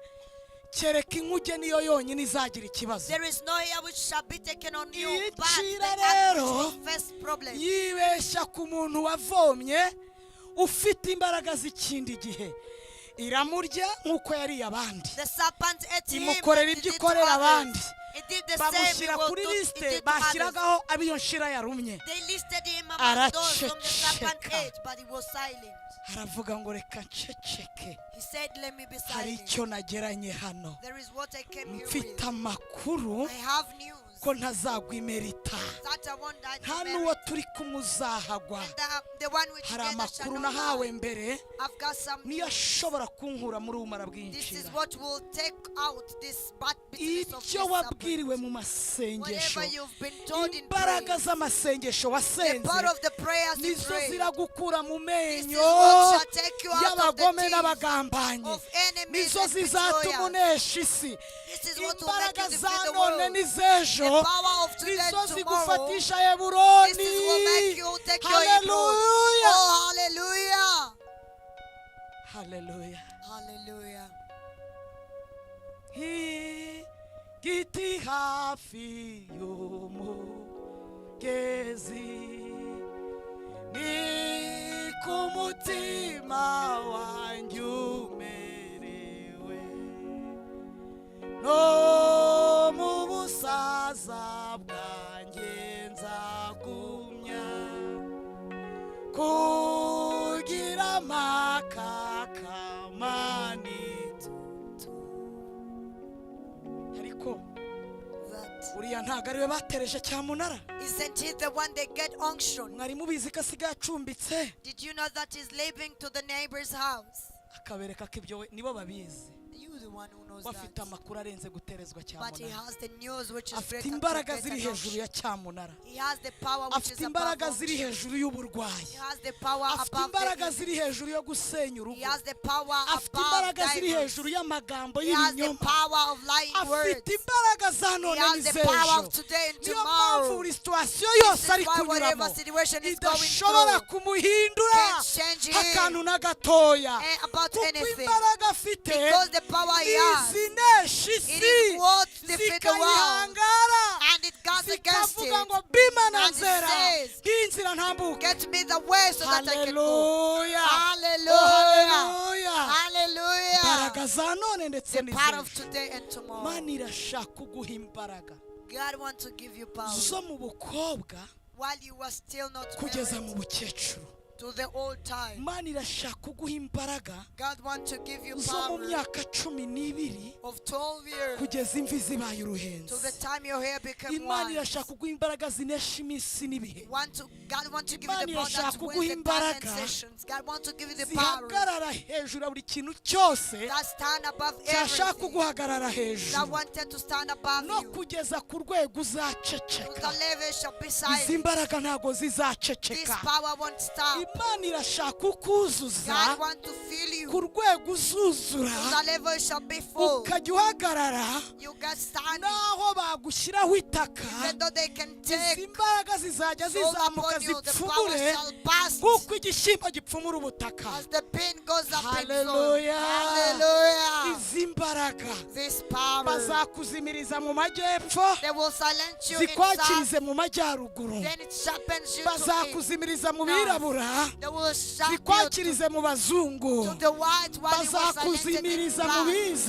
kereka inkuge niyo yonyine izagira ikibazo There is no hair which shall be taken on you, Iyi but the ncira act rero will face problem. yibeshya ku muntu wavomye ufite imbaraga z'ikindi gihe iramurya nk'uko yariye abandi The serpent ate him imukorera and ibyo did to ikorera others. abandi It did the same. He bamushyira will kuri do- lisite it did to others. bashyiragaho ab'iyo nshira yarumye They listed him among those whom the serpent Araceceka. ate, but he was silent. aravuga ngo reka nceceke He said, let me be hari silent. icyo nageranye hano There is what I came here mfite with. amakuru I have news ko ntazagwa imerita that I won't die nta to n'uwo merit. turi kumuzahagwa And the one which hari together shall amakuru not nahawe die. mbere I've got some niyo news. ashobora kunkura muri umara This is bw'inshira what will take out this bad bitterness of this ibyo wabwiriwe serpent. mu masengesho Whatever you've been told in imbaraga prayer, z'amasengesho the wasenze part of the prayers you nizo pray, ziragukura mu this is menyo what shall take you out of the y'abagome teeth n'abagambanyi of enemies nizo and zizatuma betrayers. unesha isi This is what will make imbaraga you za defeat the none world. n'iz'ejo The power of today nizo and tomorrow. zigufatisha heburoni This is what make you take your Hebron. haleluya Oh, hallelujah. haleluya Hallelujah. igiti hafi y'umugezi ni ku mutima wanjye umerewe no mu busaza bwanjye nzagumya kugira amakakamanitutu ariko That uriya ntabwo ariwe batereje cyamunara isn't he the one they get unction? mwari mubizi ko asigaye acumbitse Did you know that he's living to the neighbor's house? akabereka ko ibyo nibo babizi You the one who knows bafite that. amakuru arenze guterezwa But he cyamunara has the news which is afite greater to imbaraga get ziri an hejuru unction. ya cyamunara He has the power which afite is above imbaraga ziri unction. hejuru y'uburwayi He has the power afite above the imbaraga illness. ziri hejuru yo gusenya He urugo has the power afite above imbaraga ziri diamonds. hejuru y'amagambo He has the y'ibinyoma power of lying words. afite imbaraga za He none has the power n'iz'ejo of today and niyo mpamvu tomorrow. buri situwasiyo This yose is ari why whatever kunyuramo situation is going idashobora through kumuhindura can't change him akantu na gatoya about kuko anything. imbaraga afite Because the power he has, izinesha it isi is what defeat the world. zikayihangara And it goes against zikavuga it. ngo bima na And it nzera says, bw'inzira ntambuke Get me the way so that I can go. haleluya Hallelujah. haleluya imbaraga Hallelujah. za none ndetse The part of n'iz'ejo today and tomorrow. mana irashaka kuguha imbaraga God wants to give you power zo mu bukobwa while you are still not kugeza mu married bukecuru to the old time. Imana irashaka kuguha imbaraga God wants to give you zo mu power myaka 12 of 12 years kugeza imvi zibaye to uruhenzi. the time your hair became Imana white. irashaka kuguha imbaraga zinesha iminsi n'ibihe. God wants to give you the Imana power that irashaka wins kuguha the time and imbaraga sessions. God wants to give you the power zihagarara hejuru ya buri kintu cyose that stand above cyashaka everything. kuguhagarara That hejuru wanted to stand above no you. kugeza ku rwego To uzaceceka. the level shall be Izi silent. mbaraga ntago This zizaceceka. power won't stop. Imana irashaka kukuzuza God wants to fill you. ku rwego uzuzura To the level shall be full. ukajya uhagarara You got standing. naho bagushyiraho itaka. Even though they can Izi take mbaraga zizajya soul zizamuka upon you, the power zipfumure shall burst. kuko igishyimbo gipfumura ubutaka. As the pin goes up in soul. Hallelujah. Hallelujah. Izi mbaraga This power. bazakuzimiriza mu majyepfo They will silence you in south. zikwakirize mu majyaruguru. Then it sharpens you to east. Bazakuzimiriza mu birabura They will sharpen you zikwakirize mu bazungu. to the white while you were silenced in Bazakuzimiriza mu black. bize